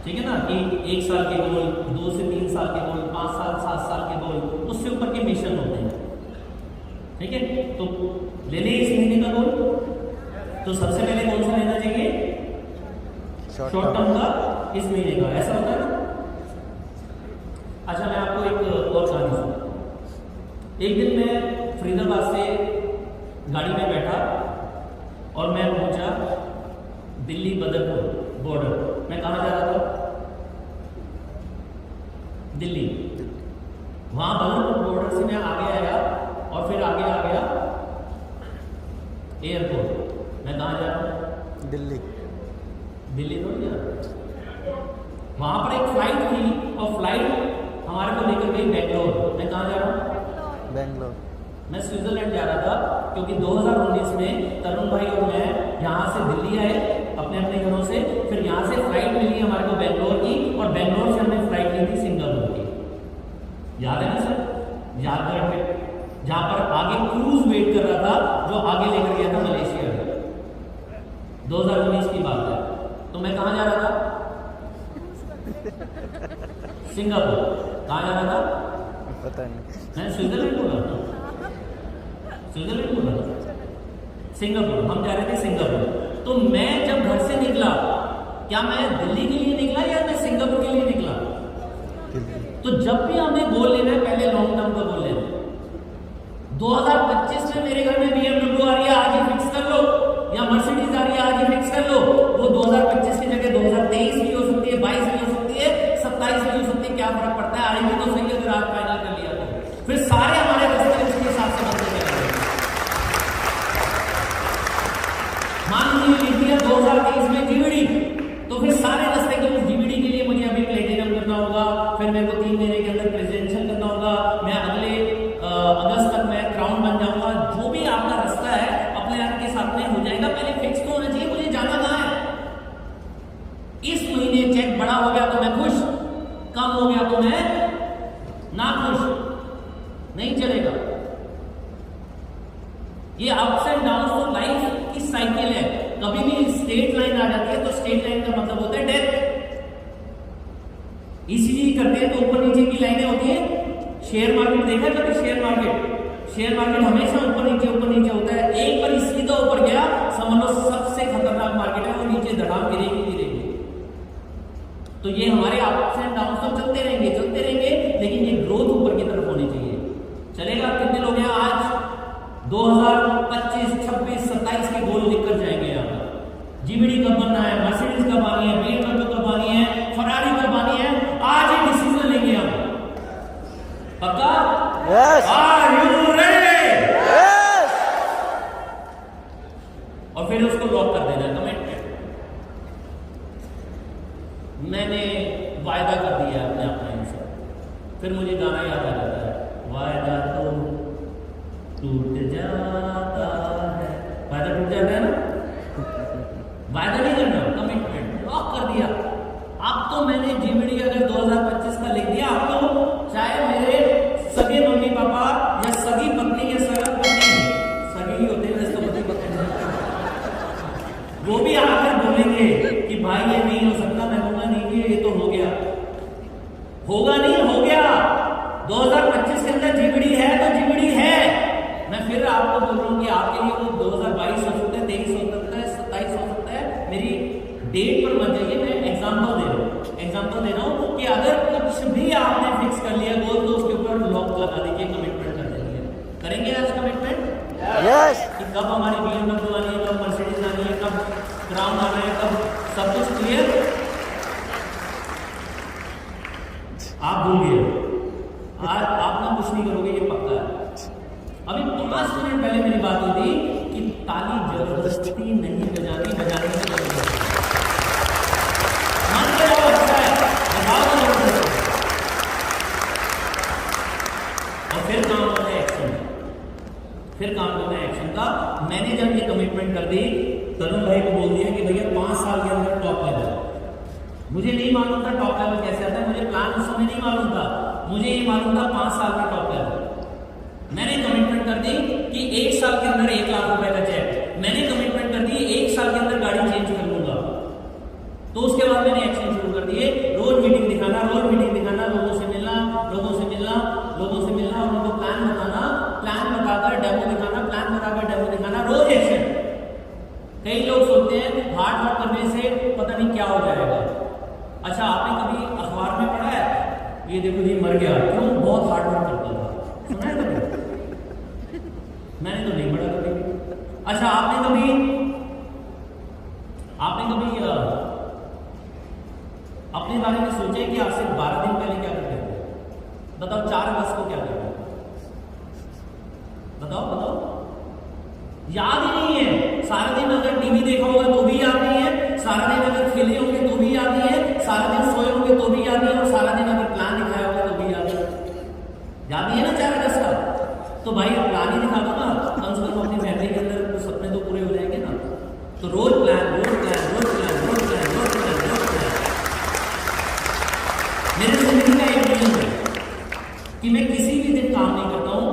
ठीक है ना? कि 1 साल के गोल, 2 से 3 साल के गोल, 5 साल, 7 साल के गोल, उससे ऊपर के मिशन होते हैं, ठीक है? तो ले लें इस महीने का गोल। तो सबसे पहले कौन सा लेना चाहिए? शॉर्ट टर्म का, इस महीने का। ऐसा होता है ना? अच्छा, मैं आपको एक और कहानी सुनाता। एक दिन मैं फरीदाबाद से गाड़ी में बैठा और मैं पहुंचा दिल्ली बदरपुर बॉर्डर। मैं कहाँ जा रहा था? दिल्ली। वहां बदरपुर बॉर्डर से मैं आगे आया और फिर आगे आ गया एयरपोर्ट। मैं कहाँ जा रहा हूँ? दिल्ली। दिल्ली तो नहीं जा रहा। वहां पर एक फ्लाइट थी और फ्लाइट हमारे को लेकर गई बेंगलोर। मैं कहाँ जा रहा हूँ? बेंगलोर। मैं स्विट्जरलैंड जा रहा था, क्योंकि 2019 में तरुण भाई और मैं यहाँ से दिल्ली आए अपने अपने घरों से। फिर यहाँ से फ्लाइट मिली हमारे को बेंगलोर की, और बेंगलोर से हमने फ्लाइट ली थी सिंगापुर की। याद है ना सर? याद करके, जहाँ पर आगे क्रूज वेट कर रहा था, जो आगे लेकर गया था मलेशिया में। 2019 की बात है। तो मैं कहाँ जा रहा था? सिंगापुर। कहाँ जा रहा था? पता नहीं। मैं स्विट्जरलैंड बोल रहा था, स्विट्जरलैंड बोल रहा था, सिंगापुर। हम जा रहे थे सिंगापुर। तो मैं जब घर से निकला, क्या मैं दिल्ली के लिए निकला या मैं सिंगापुर के लिए निकला? तो जब भी हमें गोल लेना है, पहले लॉन्ग टर्म का गोल लेना है। 2025 में मेरे घर में BMW आ रही है, आज ही फिक्स कर लो, या मर्सिडीज आ रही है, आज ही फिक्स कर लो। वो 2025 की जगह 2023 भी हो सकती है, 22 भी हो सकती है, 27 भी हो सकती है। क्या फर्क पड़ता है? आएगी तो सही, अगर आज फाइनल कर लिया तो फिर सारे हमारे रास्ते उसके हिसाब से बनते जाएंगे। मान लीजिए लिख दिया 2023 में जीबीडी, तो फिर सारे रास्ते के उस जीबीडी के लिए मुझे अभी प्लेटिनम करना होगा, फिर मेरे को 3 महीने के अंदर प्रेजेंशियल करना होगा, मैं अगले अगस्त तक मैं क्राउन बन जाऊंगा। जो भी आपका रास्ता है अपने आप के साथ में हो जाएगा। पहले फिक्स तो होना चाहिए मुझे जाना कहाँ है। इस महीने चेक बड़ा हो गया तो मैं खुश, कम हो गया तो मैं ना खुश, नहीं चलेगा। ये अप्स एंड डाउन तो लाइफ की साइकिल है। कभी भी स्ट्रेट लाइन आ जाती है तो स्ट्रेट लाइन का मतलब होता है डेथ। इसीलिए करते हैं तो ऊपर नीचे की लाइनें होती है। शेयर मार्केट देखा कभी? शेयर मार्केट हमेशा ऊपर नीचे होता है। एक बार सीधा ऊपर गया, समझ लो सबसे खतरनाक मार्केट है, वो नीचे धड़ाम गिरेगी। तो ये हमारे अप्स एंड डाउन तो चलते रहेंगे, लेकिन ये ग्रोथ ऊपर की तरफ होनी चाहिए। चलेगा? कितने लोग हैं आज 2025, 26, 27 के गोल लिखकर जाएंगे? यहाँ पर जीबीडी कब बनना है, मर्सिडीज कब आनी है, BMW कब आनी है, फरारी कब आनी है, आज ही डिसीजन मैंने वायदा कर दिया है अपने आप माइंड से। फिर मुझे गाना याद आ जाता है, वायदा तो टूट जाता है, वायदा टूट जाता है ना। वायदा नहीं करना, कमिटमेंट लॉक कर दिया। अब तो मैंने जीवीडी अगर 2025 का लिख दिया, अब तो चाहे मेरे सगे मम्मी पापा या सगी पत्नी या सगा पत्नी, सगी ही होते हैं वैसे तो पति पत्नी, वो भी आकर बोलेंगे कि भाई ये नहीं हो सकता, मैं बोलूंगा नहीं ये तो हो गया, होगा नहीं हो गया। 2025 के अंदर जीवीडी है तो जीवीडी है। मैं फिर आपको बोल रहा हूँ कि आपके लिए वो 2022 हो सकता है, 23 हो सकता है, 27 हो सकता है। मेरी डेट पर मत जाइए, मैं एग्जाम्पल दे रहा हूँ कि अगर कुछ भी आपने फिक्स कर लिया गोल तो उसके ऊपर लॉक लगा दीजिए, कमिटमेंट कर दीजिए। करेंगे आज कमिटमेंट यस। कि कब हमारी BMW आनी है, कब मर्सिडीज आनी है, कब क्राउन आना है, कब सब कुछ क्लियर। आप भूल गए, आज आप ना कुछ नहीं करोगे, ये पक्का है। अभी 5 मिनट पहले मेरी बात हुई थी कि ताली जबरदस्ती नहीं बजानी, बजाने की जरूरत है। मन से वो अच्छा है, बजाओ तो जबरदस्ती। और फिर काम होता है एक्शन, फिर काम होता है एक्शन का। मैंने जब ये कमिटमेंट कर दी, तरुण भाई को बोल दिया कि भैया 5 साल के अंदर टॉप लेवल। मुझे नहीं मालूम था टॉप लेवल कैसे आता है, मुझे प्लान उस समय नहीं मालूम था, मुझे ये मालूम था 5 साल में टॉप लेवल। मैंने कमिटमेंट कर दी कि 1 साल के अंदर 1 लाख रुपए का चेक। मैंने कमिटमेंट कर दी 1 साल के अंदर गाड़ी चेंज कर लूंगा। तो उसके बाद मैंने एक्शन शुरू कर दिए, रोज मीटिंग दिखाना, रोज मीटिंग दिखाना, लोगों से मिलना, लोगों से मिलना, लोगों से मिलना, और उनको प्लान बताना, प्लान बताकर डेमो दिखाना, प्लान बताकर डेमो दिखाना, रोज एक्शन। कई लोग सोचते हैं हार्ड वर्क करने से पता नहीं क्या हो जाएगा। अच्छा, आपने कभी अखबार में पढ़ा है ये देखो जी मर गया, क्यों? बहुत हार्ड वर्क करता था। सुना है कभी? मैंने तो नहीं पढ़ा कभी। अच्छा, आपने कभी अपने बारे में सोचे कि आपसे 12 दिन पहले क्या करते थे? बताओ 4 अगस्त को क्या करते थे? बताओ। याद ही नहीं है। सारा दिन अगर टीवी देखा होगा तो भी याद नहीं है, सारा दिन अगर खेले होंगे तो भी याद नहीं है, सारा दिन सोए होंगे तो भी याद नहीं है, और सारा दिन अगर प्लान दिखाया होगा तो भी याद नहीं है ना 4 अगस्त का। तो भाई प्लान ही दिखा दो ना, कम से कम अपनी फैमिली के अंदर कुछ सपने तो पूरे हो जाएंगे ना। तो रोज प्लान। मेरे जिंदगी का एक नियम है कि मैं किसी भी दिन काम नहीं करता हूं,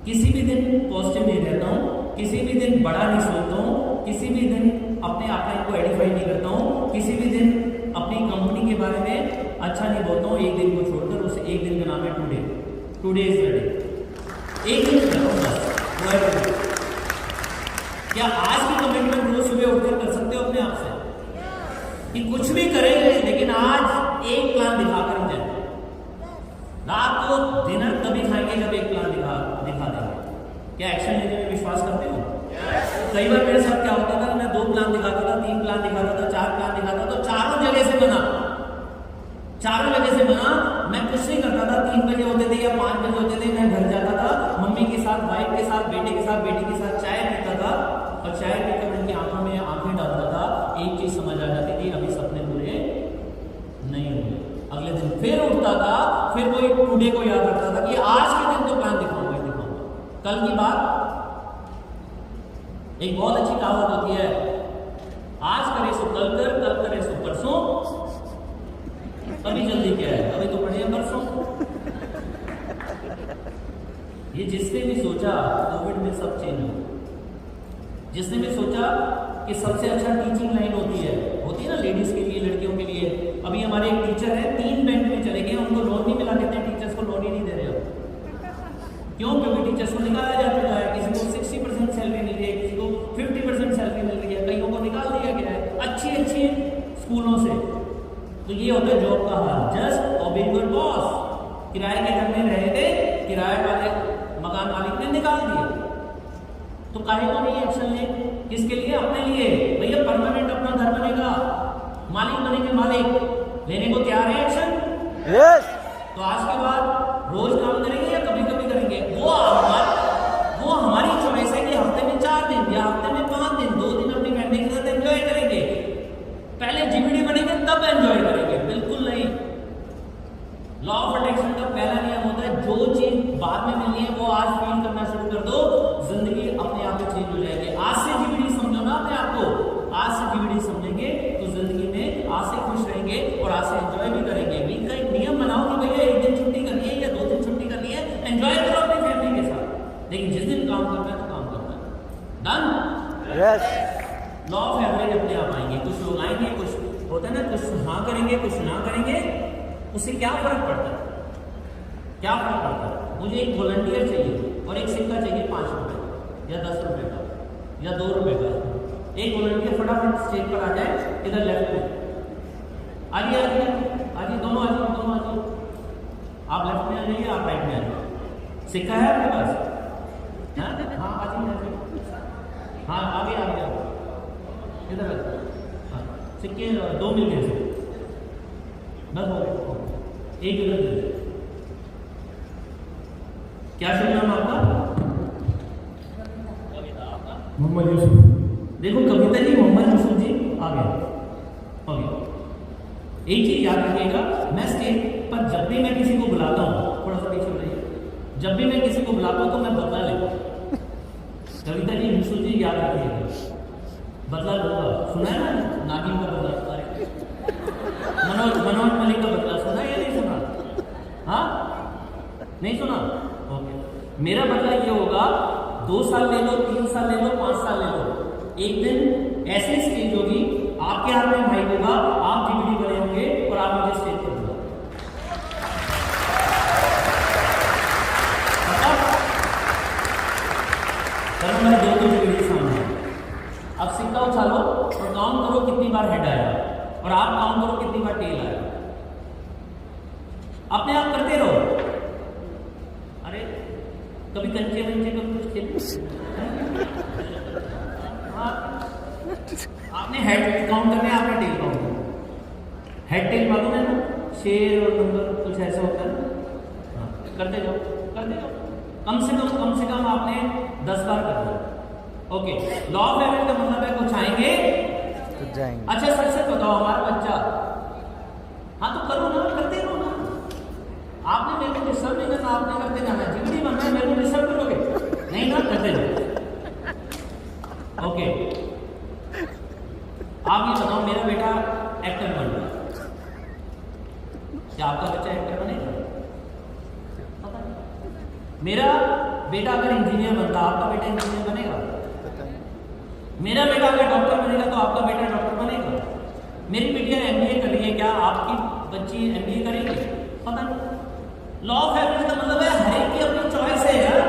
किसी भी दिन पॉजिटिव नहीं रहता हूं, किसी भी दिन बड़ा नहीं सोचता हूं, किसी भी दिन अपने आप को एडिफाई नहीं करता हूं, किसी भी दिन अपनी कंपनी के बारे में अच्छा नहीं बोलता हूं। एक दिन को छोड़कर, उस एक दिन का नाम है टुडे इज द डे। एक दिन बस। क्या आज की कमिटमेंट रोज सुबह उठकर कर सकते हो अपने आप से कि कुछ भी करेंगे लेकिन आज एक प्लान दिखाकर हम जाए। रात को डिनर तभी खाएंगे जब एक प्लान दिखा देंगे। क्या एक्शन लेने में विश्वास करते हो? कई बार मेरे साथ क्या होता था, मैं 2 प्लान दिखाता था, 3 प्लान दिखाता था, 4 प्लान दिखाता, तो चारों जगह से बना। मैं कुछ नहीं करता था। 3 बजे होते थे या 5 बजे होते थे, मैं घर जाता था, मम्मी के साथ, वाइफ के साथ, बेटे के साथ, बेटी के साथ चाय पीता था, और चाय पीकर उनकी आंखों में आंखें डालता था। एक चीज समझ आ जाती थी, अभी सपने पूरे नहीं हुए। अगले दिन फिर उठता था, फिर वही टुडे को याद रखता था कि आज के दिन तो प्लान दिखाऊंगा। कल की बात, एक बहुत अच्छी कहावत होती है, आज करे सो कल कर, कल करे सो परसों, अभी जल्दी क्या है, अभी तो पढ़े परसों। ये जिसने भी सोचा कोविड में सब चेंज हो, जिसने भी सोचा कि सबसे अच्छा टीचिंग लाइन होती है ना लेडीज के लिए, लड़कियों के लिए। अभी हमारे एक टीचर है, 3 बैंक में चले गए, उनको लोन नहीं मिला, कहते हैं टीचर्स को लोन ही नहीं दे रहे हो। क्यों? क्योंकि टीचर्स को निकाला जा चुका है। किसी को 60% सैलरी मिल रही है, किसी को 50% सैलरी मिल रही है, कईयों को निकाल दिया गया है अच्छी स्कूलों से। तो ये होता है जॉब का हाल, जस्ट ओबेइंग योर बॉस। किराए के घर में रहे थे, किराए वाले मकान मालिक ने निकाल दिया, तो काहे को नहीं एक्शन ले? किसके लिए? अपने लिए। भैया परमानेंट अपना घर बनेगा, मालिक बनेंगे, मालिक लेने को तैयार है एक्शन। यस। तो आज के बाद रोज काम करेंगे या कभी कभी करेंगे, वो हमारी चॉइस है कि हफ्ते में 4 दिन या हफ्ते में 5 दिन, 2 दिन अपनी फैमिली के साथ एंजॉय करेंगे। पहले जीवीडी बनेंगे तब एंजॉय जा पाएंगे। कुछ लोग आएंगे, कुछ होता है ना, कुछ हाँ करेंगे, कुछ ना करेंगे, उससे क्या फर्क पड़ता है? क्या फर्क पड़ता है? मुझे एक वॉलंटियर चाहिए और एक सिक्का चाहिए 5 रुपए या 10 रुपए का या 2 रुपए का। एक वॉलंटियर फटाफट स्टेज पर आ जाए, इधर लेफ्ट में आइए, आइए आइए, दोनों आ जाओ, दोनों आ जाओ। आप लेफ्ट में आ जाइए, आप राइट में आ जाइए। सिक्का है आपके पास? हाँ आ जाइए, आ जाइए। हाँ आगे आगे आओ, इधर हाँ, सिक्के 2 मिल गए थे, बस हो गए, एक इधर दे। क्या शुभ नाम आपका? मोहम्मद यूसुफ। देखो कविता जी, मोहम्मद यूसुफ जी आ गए। ओके, एक चीज याद रखिएगा, मैं स्टेज पर जब भी मैं किसी को बुलाता हूँ, थोड़ा सा पीछे बढ़िए, जब भी मैं किसी को बुलाता हूँ तो मैं बदला लेता हूँ। कविता जी, यूसुफ जी याद रखिएगा, बदला लूंगा। सुना है ना नागिन का बदला? मनोज मलिक का बदला सुना या नहीं सुना? हाँ नहीं सुना? ओके, मेरा बदला ये होगा, 2 साल ले लो, 3 साल ले लो, 5 साल ले लो, एक दिन ऐसी स्टेज होगी, आपके हाथ में माइक होगा, आप डीवीडी बने होंगे और आप मुझे स्टेज पर बुलाओ। कल मैंने 2 डीवीडी सामने, अब सिक्का उछालो और काउंट करो कितनी बार हेड आया, और आप काउंट करो कितनी बार टेल आया। अपने आप करते रहो। अरे कभी कंचे वंचे कभी कुछ खेल, आपने हेड काउंट करना है, आपने टेल काउंट करना। हेड टेल मालूम है ना, शेर और नंबर कुछ ऐसा होता है। हाँ, करते जाओ करते जाओ, कम से कम आपने 10 बार करना है। ओके, लॉ ऑफ एवरेज का मतलब है कुछ आएंगे तो जाएंगे। अच्छा सच सच बताओ, हमारा बच्चा, हाँ तो करो ना, करते रहो ना। आपने मेरे को डिस्टर्ब नहीं करना, आपने करते जाना। जिंदगी बनना है, मेरे को डिस्टर्ब करोगे नहीं ना, करते जाओ। ओके, आप ये बताओ, मेरा बेटा एक्टर बन रहा है, क्या आपका बच्चा एक्टर बनेगा? पता नहीं। मेरा बेटा अगर इंजीनियर बनता, आपका बेटा इंजीनियर बनेगा? मेरा बेटा अगर डॉक्टर बनेगा तो आपका बेटा डॉक्टर बनेगा? मेरी बेटियां एमबीए कर रही है, क्या आपकी बच्ची एमबीए करेगी? पता नहीं। लॉ ऑफ एवरेज का मतलब है हर एक की अपनी चॉइस है यार।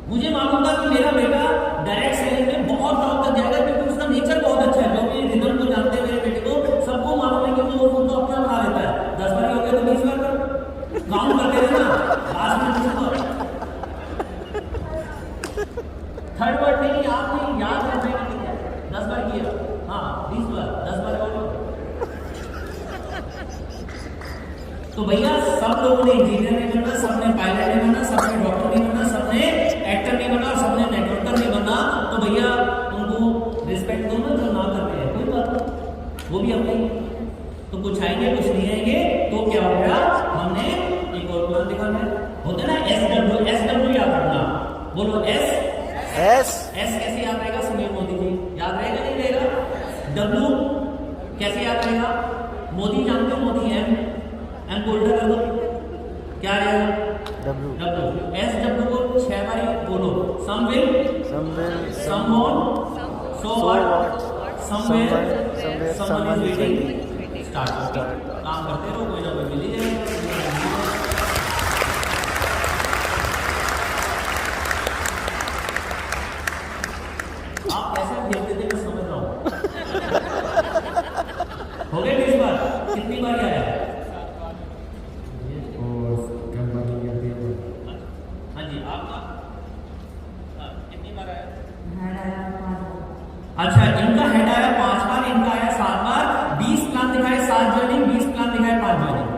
मुझे मालूम था कि मेरा बेटा डायरेक्ट सेलिंग में बहुत टॉप तक जाएगा, क्योंकि उसका नेचर बहुत अच्छा है। जो भी रिदम को जानते हैं मेरे बेटे को, सबको मालूम है कि वो उनको अपना बना लेता है। 10 बार हो गया तो 20 बार कर, काउंट करते रहना, लास्ट में 20 बार। थर्ड वर्ड नहीं, आप नहीं याद रखना, 10 बार किया, हाँ 20 बार, 10 बार और। तो भैया सब लोगों ने इंजीनियर नहीं बनना, सबने पायलट नहीं बनना, सबने डॉक्टर नहीं बनना, सबने एक्टर नहीं बनना, सबने नेटवर्कर नहीं बनना। तो भैया उनको रिस्पेक्ट दो ना, जो ना कर रहे हैं, कोई बात नहीं, वो भी अपने। तो कुछ आएंगे कुछ नहीं आएंगे, तो क्या हो गया, हमने एक और प्लान दिखाना है। होता है ना SW याद रखना, बोलो एस कैसे याद रहेगा? सुनील मोदी जी याद रहेगा नहीं रहेगा? W कैसे याद रहेगा? मोदी जानते हो, मोदी एम को उल्टा कर दो, क्या रहेगा? W। SW को 6 बार बोलो, some will, some want, so what, somewhere, someone is waiting. Start, काम करते रहो, कोई ना कोई मिल ही जाएगा। आप कैसे खेलते थे मैं समझ रहा हूँ। हो गए 20 बार? कितनी बार आया? हाँ जी, आपका कितनी बार आया? अच्छा, इनका हेड आया 5 बार, इनका आया 7 बार। 20 प्लान दिखाए 7 जॉइनिंग, 20 प्लान दिखाए 5 जॉइनिंग।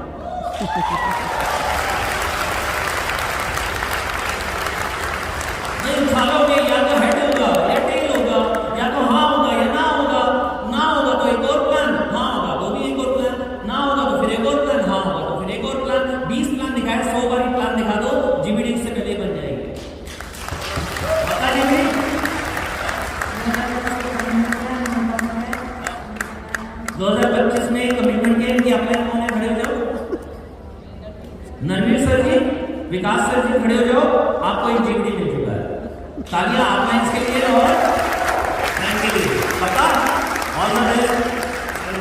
ये उछालोगे, या तो हेड होगा या टेल होगा, या तो हाँ होगा या ना होगा। ना होगा तो एक और प्लान, हाँ होगा तो भी एक और प्लान, ना होगा तो फिर एक और प्लान, हाँ होगा तो फिर एक और प्लान। 20 प्लान दिखाए, 100 बार प्लान दिखा दो, जीबीडी से पहले बन जाएगी। बता दीजिए 2025 में कमिटमेंट किया कि अपने कोने खड़े हो जाओ। नरवीर सर जी, विकास सर जी खड़े हो जाओ, आपको एक जीबीडी मिल चुका है। तालियां आप लाइन्स के लिए और लाइन के लिए। पक्का? All the best.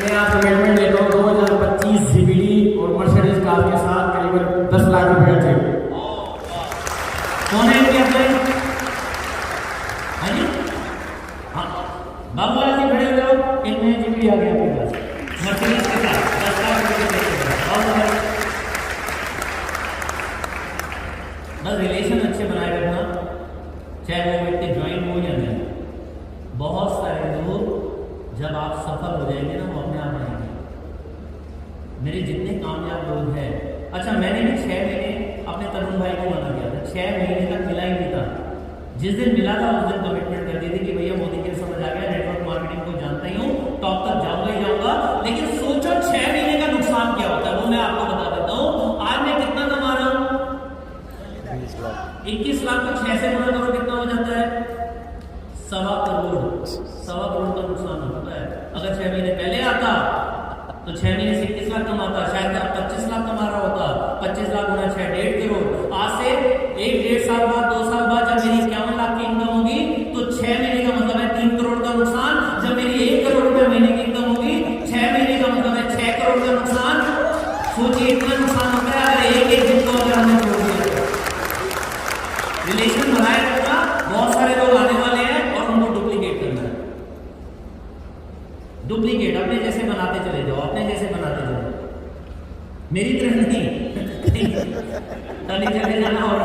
मैं आपको कमिटमेंट देता हूँ 2025 जीबीडी और मर्सिडीज कार के साथ करीबन 10 लाख रुपए का चेक। कौन है इनके अपने? हाँ जी, हाँ बाबूलाल जी खड़े हो जाओ, एक नया जीबी आ गया आपके पास मर्सिडीज के साथ 10 लाख रुपए के चेक। All the best. बस रिलेशन अच्छे बनाए रखना, चाहे वो व्यक्ति ज्वाइन हो या नहीं। बहुत सारे लोग जब आप सफल हो जाएंगे ना, वो अपने आप आएंगे। मेरे जितने कामयाब लोग हैं, अच्छा मैंने भी 6 महीने अपने तरुण भाई को मना किया था, 6 महीने तक मिला ही नहीं था। जिस दिन मिला था उस दिन कमिटमेंट कर दी थी कि भैया मोदी की समझ आ गया, नेटवर्क मार्केटिंग को जानता ही हूँ, टॉप तक जाऊंगा ही जाऊंगा। लेकिन सोचो 6 महीने का नुकसान क्या होता है, वो मैं आपको बता देता हूँ। आज मैं कितना कमा रहा हूँ? 21 लाख को 6 से गुणा करो, कितना हो जाता है? 1.25 करोड़। 1.25 करोड़ का नुकसान होता है। अगर 6 महीने पहले आता तो 6 महीने से 21 लाख कमाता, शायद आप 25 लाख कमा रहा होता। 25 लाख गुना 6, 1.5 करोड़। आज से 1-1.5 साल बाद, 2 साल बाद जब मेरी 51 लाख की इनकम होगी तो 6 महीने का मतलब है 3 करोड़ का नुकसान। जब मेरी 1 करोड़ रुपए महीने की इनकम होगी, 6 महीने का मतलब है 6 करोड़ का नुकसान। सोचिए इतना नुकसान होता है अगर एक दिन को अगर हमने छोड़ दिया। रिलेशन बनाए रखना, बहुत सारे लोग आने वाले हैं और उनको डुप्लीकेट करना है। डुप्लीकेट अपने जैसे बनाते चले जाओ, अपने जैसे बनाते चले जाओ, मेरी तरह नहीं कहीं चले जाना और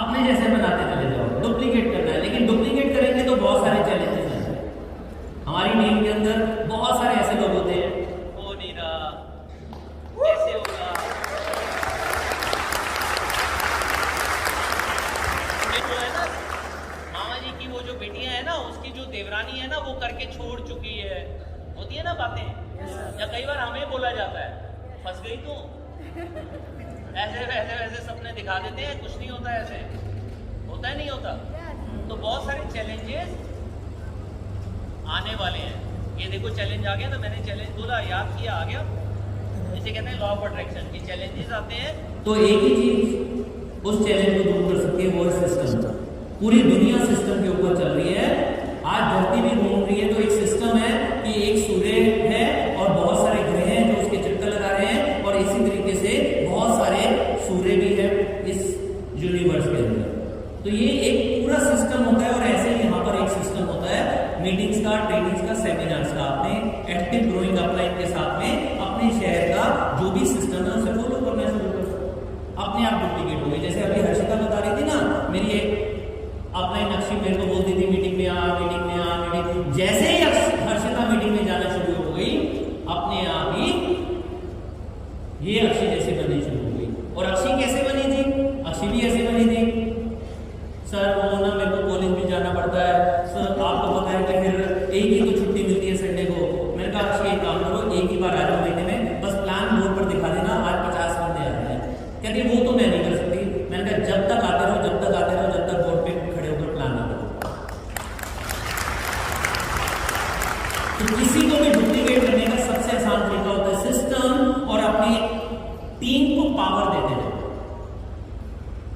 अपने जैसे बनाते चले जाओ। डुप्लीकेट करना है, लेकिन डुप्लीकेट करेंगे तो बहुत सारे चैलेंजेस हैं। हमारी टीम के अंदर बहुत सारे ऐसे लोग होते हैं, हो नहीं रहा, कैसे होगा, जो है ना मामा जी की वो जो बेटियां है ना, उसकी जो देवरानी है ना, वो करके छोड़ चुकी है, होती है ना बातें। या कई बार हमें बोला जाता है फंस गई तू, ऐसे वैसे सपने दिखा देते हैं, कुछ नहीं होता, ऐसे होता है नहीं होता। तो बहुत सारे चैलेंजेस आने वाले हैं। ये देखो चैलेंज आ गया ना, मैंने चैलेंज बोला, याद किया, आ गया। इसे कहते हैं लॉ ऑफ अट्रैक्शन की चैलेंजेस आते हैं तो एक ही चीज उस चैलेंज को दूर कर सकती है, वो है सिस्टम। पूरी दुनिया सिस्टम के ऊपर चल रही है। आज धरती भी घूम रही है तो एक सिस्टम है कि एक सूर्य है और बहुत सारे ग्रह हैं जो उसके चक्कर लगा रहे हैं, और इसी तरीके से बहुत सारे सूर्य भी है इस यूनिवर्स के अंदर। तो ये एक पूरा सिस्टम होता है। और ऐसे ही यहाँ पर एक सिस्टम होता है मीटिंग्स का, ट्रेनिंग्स का, सेमिनार्स का। आपने एक्टिव ग्रोइंग अपलाइन के साथ में अपने शहर का जो भी सिस्टम है उसे फॉलो करना शुरू कर, अपने आप डुप्लीकेट हो गई। जैसे अभी हर्षिता बता रही थी ना, मेरी एक अपलाइन अक्षी मेरे को बोलती थी मीटिंग में आ, मीटिंग में आ, मीटिंग। जैसे ही हर्षिता मीटिंग में जाना शुरू हो गई, अपने आप ही ये अक्षी जैसे बननी शुरू हो गई। और अक्षी कैसे बनी थी? अक्षी भी ऐसे बनी थी, सर वो ना मेरे को कॉलेज भी जाना पड़ता है, सर आपको पता है कि फिर एक ही तो छुट्टी मिलती है संडे को। मैंने कहा अक्षी एक काम करो, एक ही बार आ जाओ महीने में, बस प्लान बोर्ड पर दिखा देना, आज 50 बंदे आ रहे हैं। कहती वो तो मैं नहीं कर सकती। मैंने कहा जब तक आते रहो, जब तक आते रहो, जब तक बोर्ड पे खड़े होकर प्लान ना करो। तो किसी को भी डुप्लीकेट करने का सबसे आसान तरीका होता है सिस्टम, और अपनी टीम को पावर देते हैं।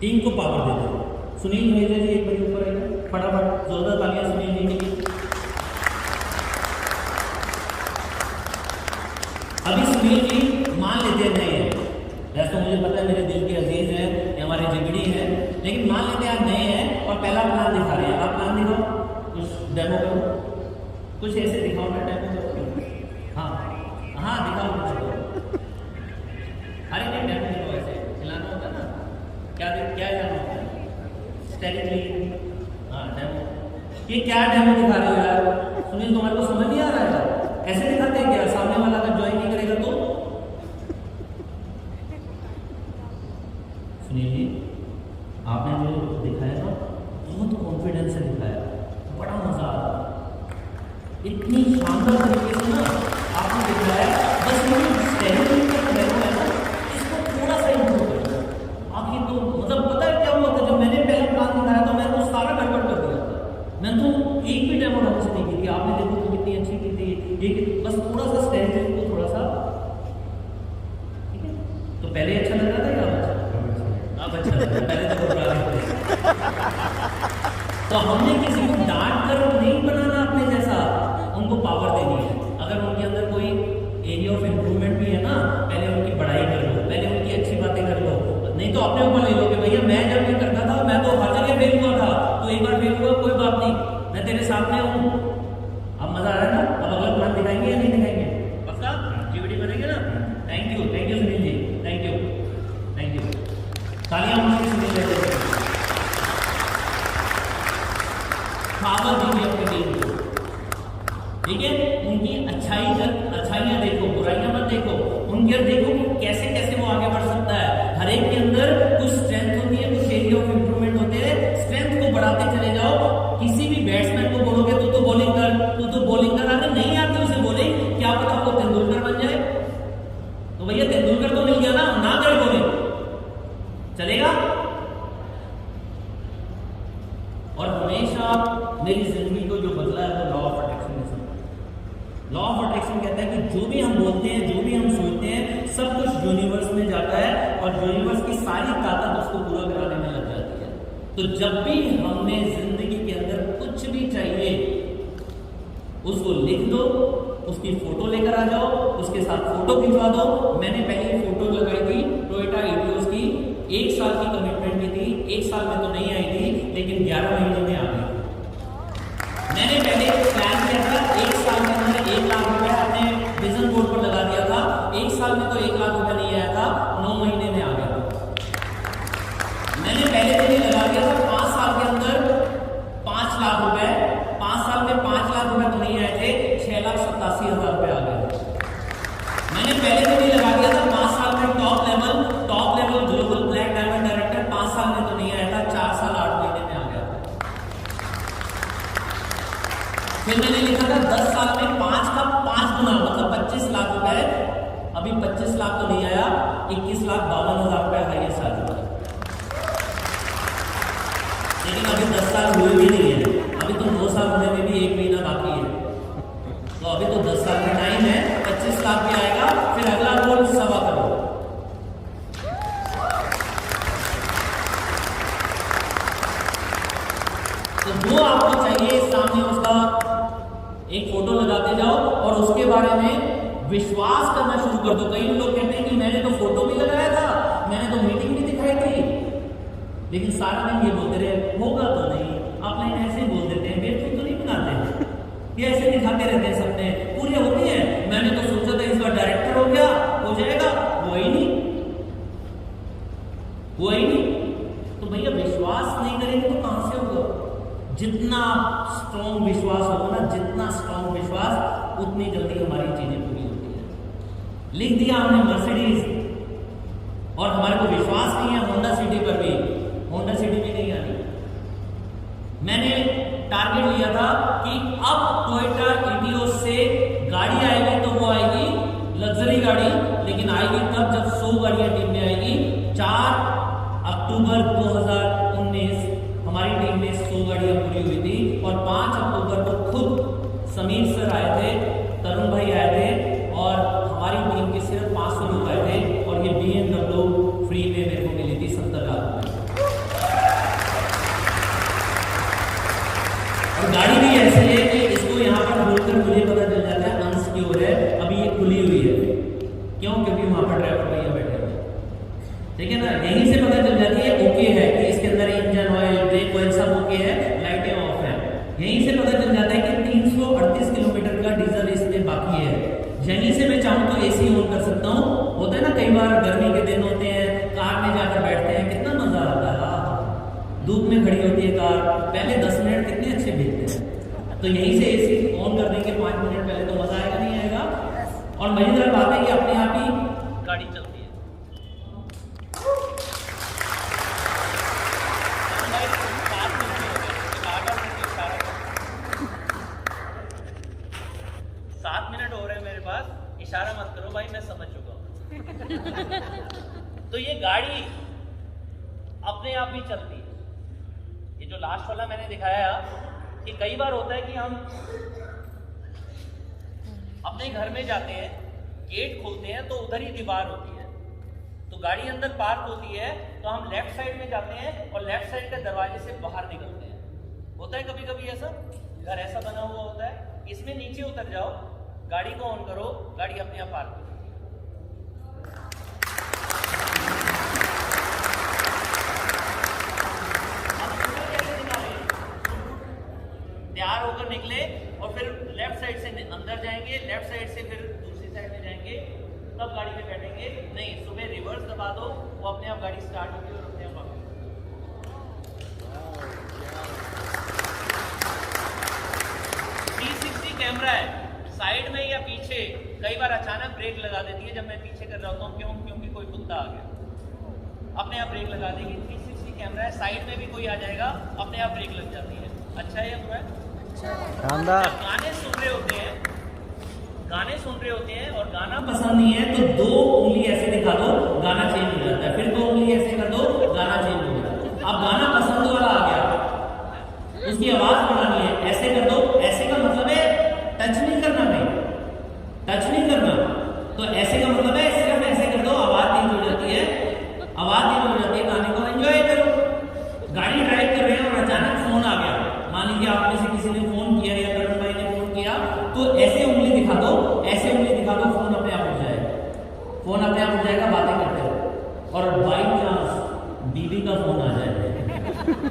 टीम को पावर देते हैं। सुनील भेजा जी एक बार ऊपर आएगा, फटाफट जोरदार तालियां सुनील जी के लिए। अभी सुनील जी मान लेते हैं नए हैं, वैसे तो मुझे पता है मेरे दिल के अजीज हैं, हमारे जिगड़ी हैं, लेकिन मान लेते हैं आप नए हैं और पहला प्लान दिखा रहे हैं। आप प्लान दिखाओ, कुछ डेमो करो, कुछ ऐसे दिखाओ ना, डेमो करो। हाँ हाँ दिखाओ, कुछ दिखाओ। अरे नहीं डेमो दिखाओ, ऐसे खिलाना होता है ना, क्या जाना होता है, हाँ डेमो। ये क्या डेमो दिखा रहे हो यार? सुनील तुम्हारे को समझ नहीं आ रहा है? ऐसे दिखाते हैं क्या? सामने वाला अगर ज्वाइन नहीं करेगा तो? सुनील जी आपने जो दिखाया ना, बहुत कॉन्फिडेंस से दिखाया, बड़ा मजा आ रहा, इतनी शानदार तरीके से ना आपने दिखाया। बस ये स्टेरिंग का डेमो है ना, इसको थोड़ा सा इम्प्रूव करना। बाकी तो मतलब पता है क्या हुआ था, जब मैंने पहला प्लान दिखाया था मैंने तो सारा गड़बड़ कर दिया था। मैंने तो एक भी डेमो ढंग से नहीं की थी। आपने देखो तो कितनी अच्छी की थी ये, बस थोड़ा सा स्टेरिंग को थोड़ा सा, ठीक है। तो पहले अच्छा लग रहा था या अब अच्छा लग रहा है? पहले तो बुरा लग रहा था। तो हमने किसी को डांट कर नहीं बनाना अपने thank you Sunil ji, thank you. तालियां मुझे सुनील जी। पावर दीजिए अपनी टीम को, ठीक है? उनकी अच्छाइयां देखो, बुराइयां मत देखो, उनके देखो कैसे कैसे वो आगे बढ़ सकता है। हर एक के अंदर कुछ स्ट्रेंथ होती है, कुछ एरिया ऑफ इंप्रूवमेंट होते हैं, स्ट्रेंथ को बढ़ाते चले जाओ। किसी भी बैट्समैन को बोलोगे तू बॉलिंग कर, अगर नहीं आती उसे बॉलिंग, क्या पता वो तेंदुलकर बन जाए। तो भैया तेंदुलकर तो मिल गया ना करे बॉलिंग, चलेगा? और हमेशा मेरी जिंदगी को जो बदला है वो लॉ ऑफ अट्रैक्शन ने समझा। लॉ ऑफ अट्रैक्शन कहता है कि जो भी हम बोलते हैं, जो भी हम सोचते हैं, सब कुछ यूनिवर्स में जाता है और यूनिवर्स की सारी ताकत उसको पूरा कराने में लग जाती है। तो जब भी हमें जिंदगी के अंदर कुछ भी चाहिए, उसको लिख दो, उसकी फोटो लेकर आ जाओ, उसके साथ फोटो खिंचवा दो। मैंने पहले फोटो लगाई थी टोयोटा एटियोस की, 1 साल की कमिटमेंट की थी। 1 साल में तो नहीं आई थी, लेकिन 11 महीने में आ गई। मैंने पहले प्लान किया था 1 साल के अंदर 1 लाख रुपया अपने विजन बोर्ड पर लगा दिया था। 1 साल में तो 1 लाख रुपया नहीं आया था, 9 महीने में आ गया। मैंने पहले दिन ही लगा दिया था 5 साल के अंदर 5 लाख रुपए। 5 साल में 5 लाख रुपए तो नहीं आए थे, 6,87,000 रुपए आ गए। मैंने पहले दिन ही लगा दिया था 5 साल में top level global black diamond director, 5 साल में तो नहीं आया था, 4 साल 8 महीने में आ गया। फिर मैंने लिखा था 10 साल में 5 का 5 गुना, मतलब 25 लाख रुपए। अभी 25 लाख तो नहीं आया, 21,52,000 रुपए हाईएस्ट आ चुका है। लेकिन अभी 10 साल हुए भी नहीं है, अभी तो 2 साल होने में भी 1 महीना बाकी है। तो अभी तो 10 साल में टाइम है, 25 लाख भी आएगा। फिर अगला गोल 1.25 करोड़। तो जो आपको चाहिए सामने उसका एक फोटो लगाते जाओ और उसके बारे में विश्वास करना शुरू कर दो। कई लोग कहते हैं कि मैंने तो फोटो भी लगाया था, मैंने तो मीटिंग भी दिखाई थी, लेकिन सारा दिन ये बोलते रहे होगा तो नहीं। आप लाइन ऐसे ही बोल देते हैं, बेवकूफ तो नहीं बनाते, ये ऐसे दिखाते रहते हैं, सपने पूरे होती है। मैंने तो सोचा था इस बार डायरेक्टर हो गया, हो जाएगा, हुआ ही नहीं। तो भैया विश्वास नहीं करेंगे तो कहां से होगा? जितना स्ट्रॉन्ग विश्वास होगा ना, जितना स्ट्रॉन्ग विश्वास, उतनी जल्दी हमारी चीजें पूरी होती है। लिख दिया हमने मर्सिडीज, और हमारे को विश्वास नहीं है होंडा सिटी पर भी, होंडा सिटी भी नहीं आनी। मैंने टारगेट लिया था कि अब टोयोटा एटियोस से गाड़ी आएगी तो वो आएगी लग्जरी गाड़ी, लेकिन आएगी तब जब 100 गाड़ियां टीम में आएगी। 4 अक्टूबर 2019 हमारी टीम में 100 गाड़ियां पूरी हुई थी, और 5 अक्टूबर को खुद समीर सर आए थे, तरुण भाई आए थे, और हमारी टीम के सिर्फ 500 लोग आए थे, और ये BMW फ्री में मेरे को मिली थी 70 लाख रुपए। और गाड़ी भी ऐसी है कि इसको यहाँ पर बोलकर मुझे पता चल जाता है अनसिक्योर है, अभी ये खुली हुई है। क्यों? क्योंकि वहां पर ड्राइवर भैया बैठे हुए, ठीक है ना। यहीं से पता चल जाती है ओके है कि इसके अंदर इंजन ऑयल, ब्रेक ऑयल सब ओके है, लाइटें ऑफ है। यहीं से पता चल जाता है कि 338 किलोमीटर का डीजल इसमें बाकी है। यहीं से मैं चाहूँ तो एसी ऑन कर सकता हूँ। होता है ना, कई बार गर्मी के दिन होते हैं, कार में जाकर बैठते हैं, कितना मजा आता है। धूप में खड़ी होती है कार, पहले 10 मिनट कितने अच्छे बीतते हैं। तो यहीं से एसी ऑन कर देंगे 5 मिनट पहले, तो मजा आएगा नहीं आएगा। और मजेदार बात है कि अपने आप ही गाड़ी चलती है। 7 मिनट हो रहे हैं मेरे पास, इशारा मत करो भाई, मैं समझ चुका हूं। तो ये गाड़ी अपने आप ही चलती है। ये जो लास्ट वाला मैंने दिखाया कि कई बार होता है कि हम अपने घर में जाते हैं, गेट खोलते हैं तो उधर ही दीवार होती है, तो गाड़ी अंदर पार्क होती है, तो हम लेफ्ट साइड में जाते हैं और लेफ्ट साइड के दरवाजे से बाहर निकलते हैं। होता है कभी कभी ऐसा, घर ऐसा बना हुआ होता है। इसमें नीचे उतर जाओ, गाड़ी को ऑन करो, गाड़ी अपने आप पार्क हो जाती है। तैयार होकर निकले और फिर लेफ्ट साइड से अंदर जाएंगे, लेफ्ट साइड से फिर दूसरी साइड में जाएंगे, तब गाड़ी में बैठेंगे। नहीं, सुबह रिवर्स दबा दो, वो अपने आप गाड़ी स्टार्ट होगी और अपने आप आगे। 360 कैमरा है, साइड में या पीछे कई बार अचानक ब्रेक लगा देती है। जब मैं पीछे कर रहा हूँ क्यों? क्योंकि कोई कुत्ता आ गया, अपने आप ब्रेक लगा देगी। 360 कैमरा है, साइड में भी कोई आ जाएगा, अपने आप ब्रेक लग जाती है। अच्छा है या बुरा है? शानदार। गाने सुन रहे होते हैं, गाने सुन रहे होते हैं और गाना पसंद नहीं है तो 2 उंगली ऐसे दिखा दो, गाना चेंज हो जाता है। फिर 2 उंगली ऐसे कर दो, गाना चेंज हो गया। अब गाना पसंद वाला आ गया, उसकी आवाज बढ़ानी है, ऐसे कर दो। ऐसे का मतलब है टच नहीं करना, भाई टच नहीं करना। तो ऐसे का मतलब है सिर्फ ऐसे कर दो, आवाज तेज हो जाती है, आवाज तेज हो जाती है। गाने को एंजॉय करो। गाड़ी ड्राइव कर रहे हैं और अचानक फोन आ गया, मान लीजिए आप में से किसी ने फोन किया या करण भाई ने फोन किया, तो ऐसे उंगली दिखा दो, ऐसे उंगली दिखा दो, फोन अपने आप उठ जाएगा, फोन अपने आप उठ जाएगा, बातें करते हो। और बाई चांस बीवी का फोन आ जाए,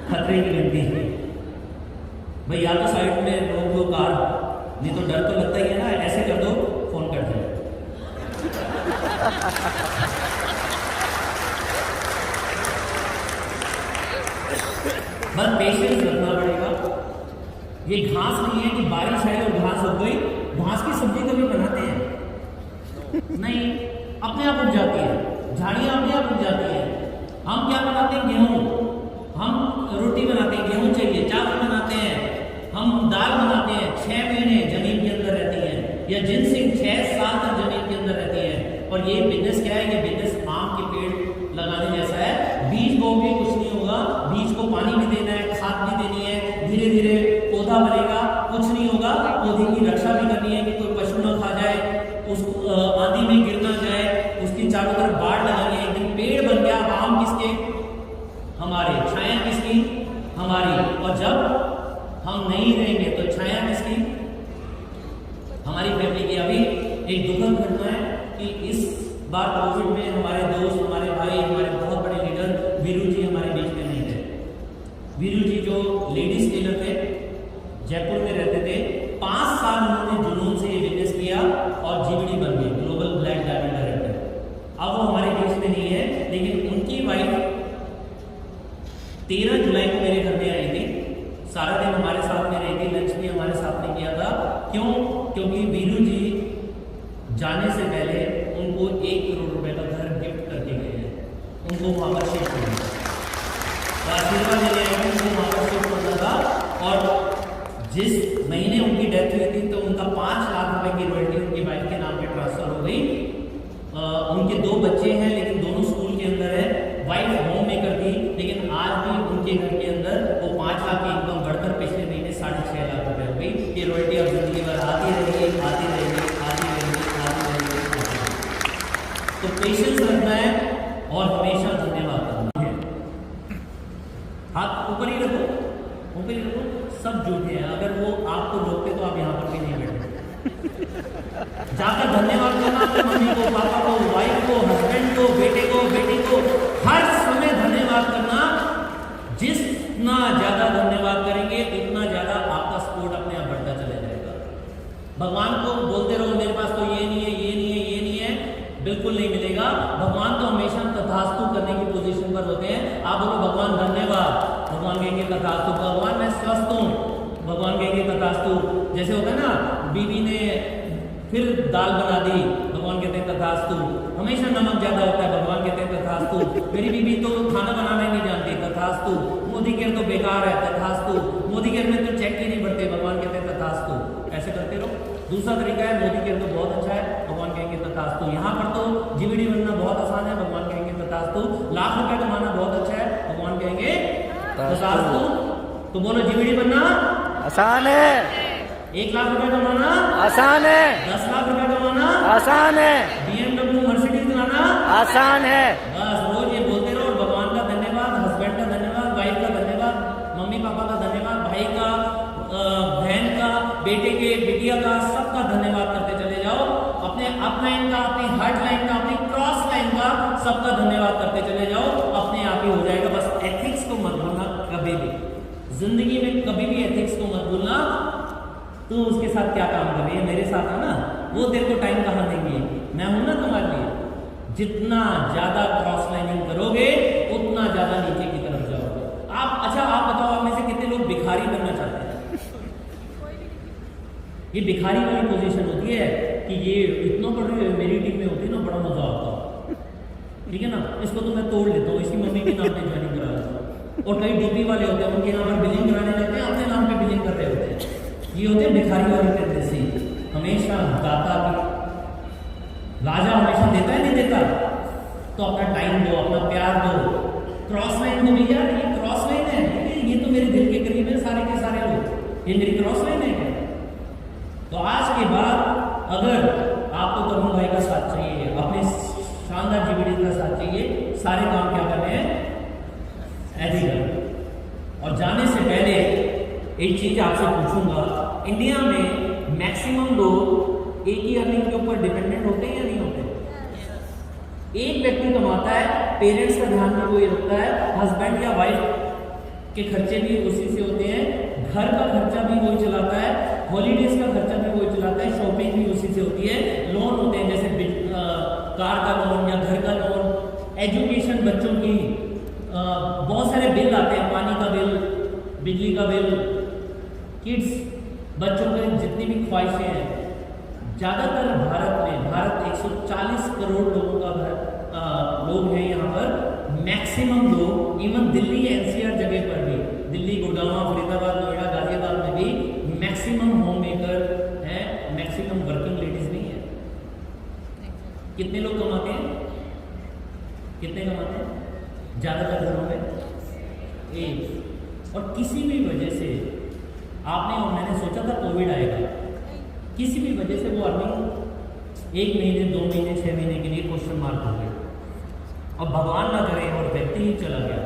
खतरे की घंटी भाई, या तो साइड में रोक दो कार, नहीं तो डर तो लगता ही है ना, ऐसे कर दो, फोन कर दो। बस पेशेंस रखना पड़ेगा। ये घास नहीं है कि बारिश आई और घास उग गई। घास की सब्जी कभी बनाते हैं नहीं, अपने आप उग जाती है, झाड़ियां अपने आप उग जाती है। हम क्या बनाते हैं? गेहूं, हम रोटी बनाते हैं, गेहूं चाहिए, चावल बनाते हैं, हम दाल बनाते हैं, 6 महीने जमीन के अंदर रहती है, या जिनसिंग 6 साल तक जमीन के अंदर रहती है। और ये बिजनेस क्या है? ये बिजनेस आम के पेड़ लगाने जैसा है। बीज बोओगे कुछ नहीं होगा, बीज को पानी भी देना है, खाद भी देनी है, धीरे धीरे पौधा बनेगा, कुछ नहीं होगा। पौधे की रक्षा भी करनी है कि कोई पशु न खा जाए, उस आंधी में गिर ना जाए, उसकी चारों तरफ बाढ़ लगानी है। एक दिन पेड़ बन गया, आम किसके? हमारे। छाया किसकी? हमारी। और जब हम नहीं रहेंगे तो छाया किसकी? हमारी फैमिली की। अभी एक दुखद घटना है कि इस बार कोविड में हमारे दोस्त, हमारे भाई, हमारे बहुत बड़े लीडर वीरू जी हमारे बीच में नहीं थे। वीरू जी जो लेडीज टेलर थे, जयपुर में रहते थे, 5 साल उन्होंने जुनून से ये बिजनेस किया और जीबीडी बन गई, ग्लोबल ब्लैक डायमंड डायरेक्टर। अब वो हमारे बीच में नहीं है, लेकिन उनकी वाइफ 13 जुलाई को मेरे घर में आई थी, सारा दिन हमारे साथ में रही थी, लंच भी हमारे साथ में किया था। क्यों? क्योंकि वीरू जी जाने से पहले उनको 1 करोड़ रुपए का घर गिफ्ट करके गए हैं, उनको वहां पर शिफ्ट करना था, आशीर्वाद देने आए, उनको वहां पर शिफ्ट करना था। और जिस महीने उनकी डेथ हुई थी तो उनका 5 लाख रुपए की रॉयल्टी उनकी वाइफ के नाम पे ट्रांसफर हो गई। उनके 2 बच्चे हैं, लेकिन दोनों स्कूल के अंदर है। वाइफ होम मेकर थी, लेकिन आज भी उनके घर के अंदर वो 5 लाख की इनकम बढ़कर पिछले महीने 6.5 लाख रुपए हो गई। ये रॉयल्टी अब जिंदगी भर आती रहेगी, आती रहेगी, आती रहेगी, आती रहेगी। तो पेशेंस रखना है और हमेशा धन्यवाद करना है। हाथ ऊपर ही रखो, ऊपर ही रखो। सब झूठे हैं, अगर वो आपको रोकते तो आप यहाँ पर भी नहीं बैठे। जाकर धन्यवाद करना अपनी मम्मी को, पापा को, वाइफ को, हस्बैंड को, बेटे को, बेटी को, हर समय धन्यवाद करना। जितना ज्यादा धन्यवाद करेंगे उतना ज्यादा आपका सपोर्ट अपने आप बढ़ता चला जाएगा। भगवान को बोलते रहो मेरे पास तो ये नहीं है, ये नहीं है, ये नहीं है, बिल्कुल नहीं मिलेगा। भगवान तो हमेशा तथास्तु करने की पोजीशन पर होते हैं। आप बोलो भगवान धन्यवाद, भगवान कहेंगे तथास्तु। भगवान मैं स्वस्थ हूँ, भगवान कहेंगे तथास्तु। जैसे होता है ना, बीवी ने फिर दाल बना दी, भगवान कहते हैं तथास्तु। हमेशा नमक ज्यादा होता है, भगवान कहते हैं तथास्तु। मेरी बीवी तो खाना बनाना ही नहीं जानती, तथास्तु। मोदी केयर तो बेकार है, तथास्तु। मोदी केयर में तो चेक ही नहीं बढ़ते, भगवान कहते हैं तथास्तु। ऐसे करते रहो। दूसरा तरीका है, मोदी केयर तो बहुत अच्छा है, भगवान कहेंगे तथास्तु। यहाँ पर तो जीबीडी बनना बहुत आसान है, भगवान कहेंगे तथास्तु। लाख रुपए कमाना बहुत अच्छा है, भगवान कहेंगे तथास्तु। तो बोलो जीबीडी बनना आसान है, 1 लाख रुपए कमाना आसान है, 10 लाख रुपए कमाना आसान है, BMW मर्सिडीज लाना आसान है। बस रोज ये बोलते रहो। भगवान का धन्यवाद, हस्बैंड का धन्यवाद, वाइफ का धन्यवाद, मम्मी पापा का धन्यवाद, भाई का, बहन का, बेटे के, बिटिया का, सबका धन्यवाद करते चले जाओ। अपने अप लाइन का, अपनी हार्ड लाइन का, अपनी क्रॉस लाइन का, सबका धन्यवाद करते चले जाओ। अपने आप ही हो जाएगा। बस एथिक्स को मत भूलना कभी भी, जिंदगी में कभी भी एथिक्स को मत भूलना। तू उसके साथ क्या काम कर रही है, मेरे साथ है ना, वो तेरे को टाइम कहाँ देंगे? मैं हूं ना तुम्हारे लिए। जितना ज्यादा क्रॉस लाइनिंग करोगे उतना ज्यादा नीचे की तरफ जाओगे आप। अच्छा आप बताओ, आप में से कितने लोग भिखारी बनना चाहते हैं? ये भिखारी वाली पोजीशन होती है कि ये इतना बड़े मेरी टीम में होती है ना, बड़ा मजा आता है, ठीक है ना। इसको तो मैं तोड़ लेता हूँ, इसकी मम्मी के नाम पे ज्वाइनिंग करा देता हूँ। और कई डीपी वाले होते हैं, उनके नाम पर बिलिंग कराने जाते हैं, अपने नाम पे बिलिंग कर रहे होते हैं। ये होते हैं भिखारी वाली टेंडेंसी। हमेशा दाता की, राजा हमेशा देता है, नहीं देता? तो अपना टाइम दो, अपना प्यार दो। क्रॉस लाइन में भैया, ये क्रॉस लाइन है, ये तो मेरे दिल के करीब है सारे के सारे लोग, ये मेरी क्रॉस लाइन है क्या? तो आज के बाद अगर आपको तरुण भाई का साथ चाहिए, अपने शानदार जीबीडी का साथ चाहिए, सारे काम क्या करने हैं? ऐसे करना। और जाने से पहले एक चीज आपसे पूछूंगा, इंडिया में मैक्सिमम लोग एक ही अर्निंग के ऊपर डिपेंडेंट होते हैं या नहीं होते? एक व्यक्ति कमाता है, पेरेंट्स का ध्यान भी वही रखता है, हस्बैंड या वाइफ के खर्चे भी उसी से होते हैं, घर का खर्चा भी वही चलाता है, हॉलीडेज का खर्चा भी वही चलाता है, शॉपिंग भी उसी से होती है, लोन होते हैं जैसे कार का लोन या घर का लोन, एजुकेशन बच्चों की, बहुत सारे बिल आते हैं, पानी का बिल, बिजली का बिल, किड्स बच्चों के जितनी भी ख्वाहिशें हैं। ज़्यादातर भारत 140 करोड़ लोगों का लोग हैं यहाँ पर। मैक्सिमम लोग इवन दिल्ली एनसीआर जगह पर भी, दिल्ली, गुड़गांव, फरीदाबाद, नोएडा, गाजियाबाद में भी मैक्सिमम होम मेकर है, मैक्सिमम वर्किंग लेडीज नहीं है। कितने लोग कमाते हैं? कितने कमाते हैं? ज़्यादातर घरों में एक। और किसी भी वजह से आपने और मैंने सोचा था कोविड आएगा, किसी भी वजह से वो अर्निंग 1 महीने, 2 महीने, 6 महीने के लिए क्वेश्चन मार्क हो गए, और भगवान ना करे और व्यक्ति ही चला गया।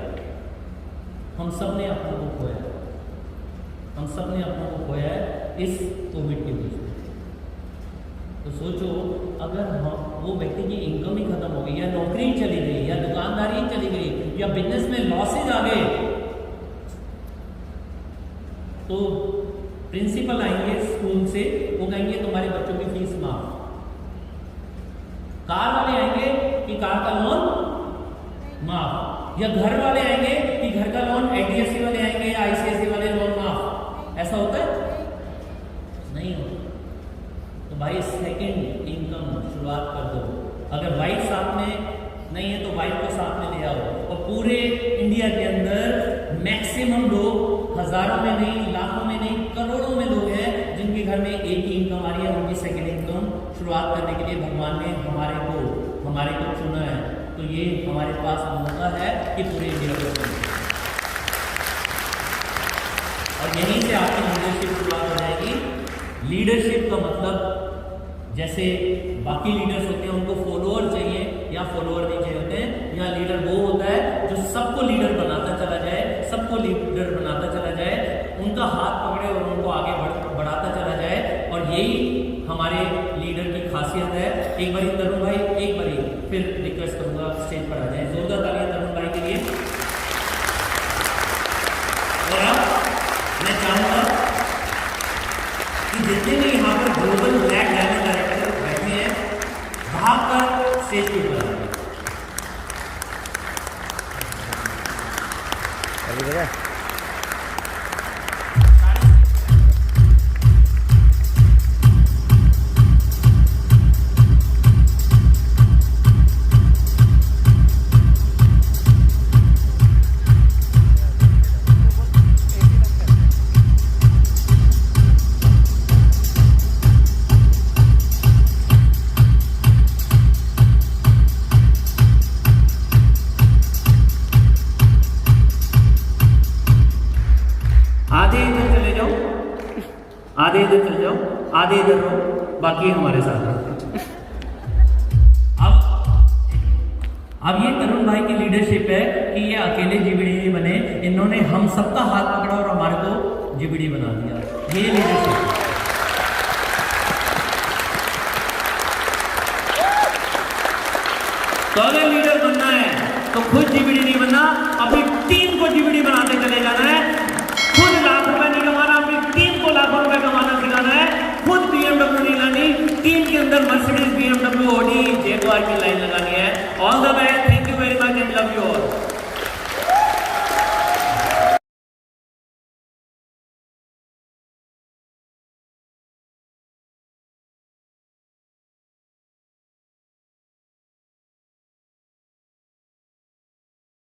हम सब ने अपनों को खोया, हम सब ने अपनों को खोया है इस कोविड के बीच में। तो सोचो, अगर वो व्यक्ति की इनकम ही खत्म हो गई, या नौकरी ही चली गई, या दुकानदारी ही चली गई, या बिजनेस में लॉसेज आ गए, तो प्रिंसिपल आएंगे स्कूल से, वो कहेंगे तुम्हारे बच्चों की फीस माफ। कार वाले आएंगे कि कार का लोन माफ, या घर वाले आएंगे कि घर का लोन, HDFC वाले आएंगे या ICICI वाले लोन माफ। ऐसा होता है? नहीं होता। तो भाई सेकंड इनकम शुरुआत कर दो। अगर वाइफ साथ में नहीं है तो वाइफ को साथ में ले आओ। और पूरे इंडिया के अंदर मैक्सिमम लोग, हजारों में नहीं, लाखों में नहीं, करोड़ों में लोग हैं जिनके घर में एक ही इनकम आ रही है। उनकी सेकंड इनकम शुरुआत करने के लिए भगवान ने हमारे को चुना है। तो ये हमारे पास मौका है कि पूरे इंडिया को चुने, और यहीं से आपकी लीडरशिप शुरुआत हो जाएगी। लीडरशिप का मतलब, जैसे बाकी लीडर्स होते हैं उनको फॉलोअर चाहिए या फॉलोअर नहीं चाहिए होते हैं, या लीडर वो होता है जो सबको लीडर बनाता चला जाए, सबको लीडर बनाता चला जाए, उनका हाथ पकड़े और उनको आगे बढ़ाता चला जाए। और यही हमारे लीडर की खासियत है। एक बारी तरुण भाई, एक बारी फिर रिक्वेस्ट करूंगा स्टेज पर आ जाए। जोरदार तालियां तरुण भाई के लिए। और अब मैं चाहूंगा कि जितने भी यहाँ पर ग्लोबल ब्लैक डायमंड डायरेक्टर बैठे हैं, भाग कर स्टेज के ऊपर आए। आधे इधर चले जाओ, आधे इधर रहो, बाकी हमारे साथ रहो। अब ये तरुण भाई की लीडरशिप है कि ये अकेले जीबीडी नहीं बने, इन्होंने हम सबका हाथ पकड़ा और हमारे को जीबीडी बना दिया। ये लीडरशिप है। तो अगर लीडर बनना है तो खुद जीबीडी नहीं बनना, अपनी टीम को जीबीडी बनाते चले जाना है। खुद लाख रुपए नहीं कमाना, अपनी टीम को लाखों रुपए कमाना सिखाना है। खुद BMW नहीं लानी, टीम के अंदर मर्सिडीज BMW ऑडी जैगुआर की लाइन लगानी है। All the best.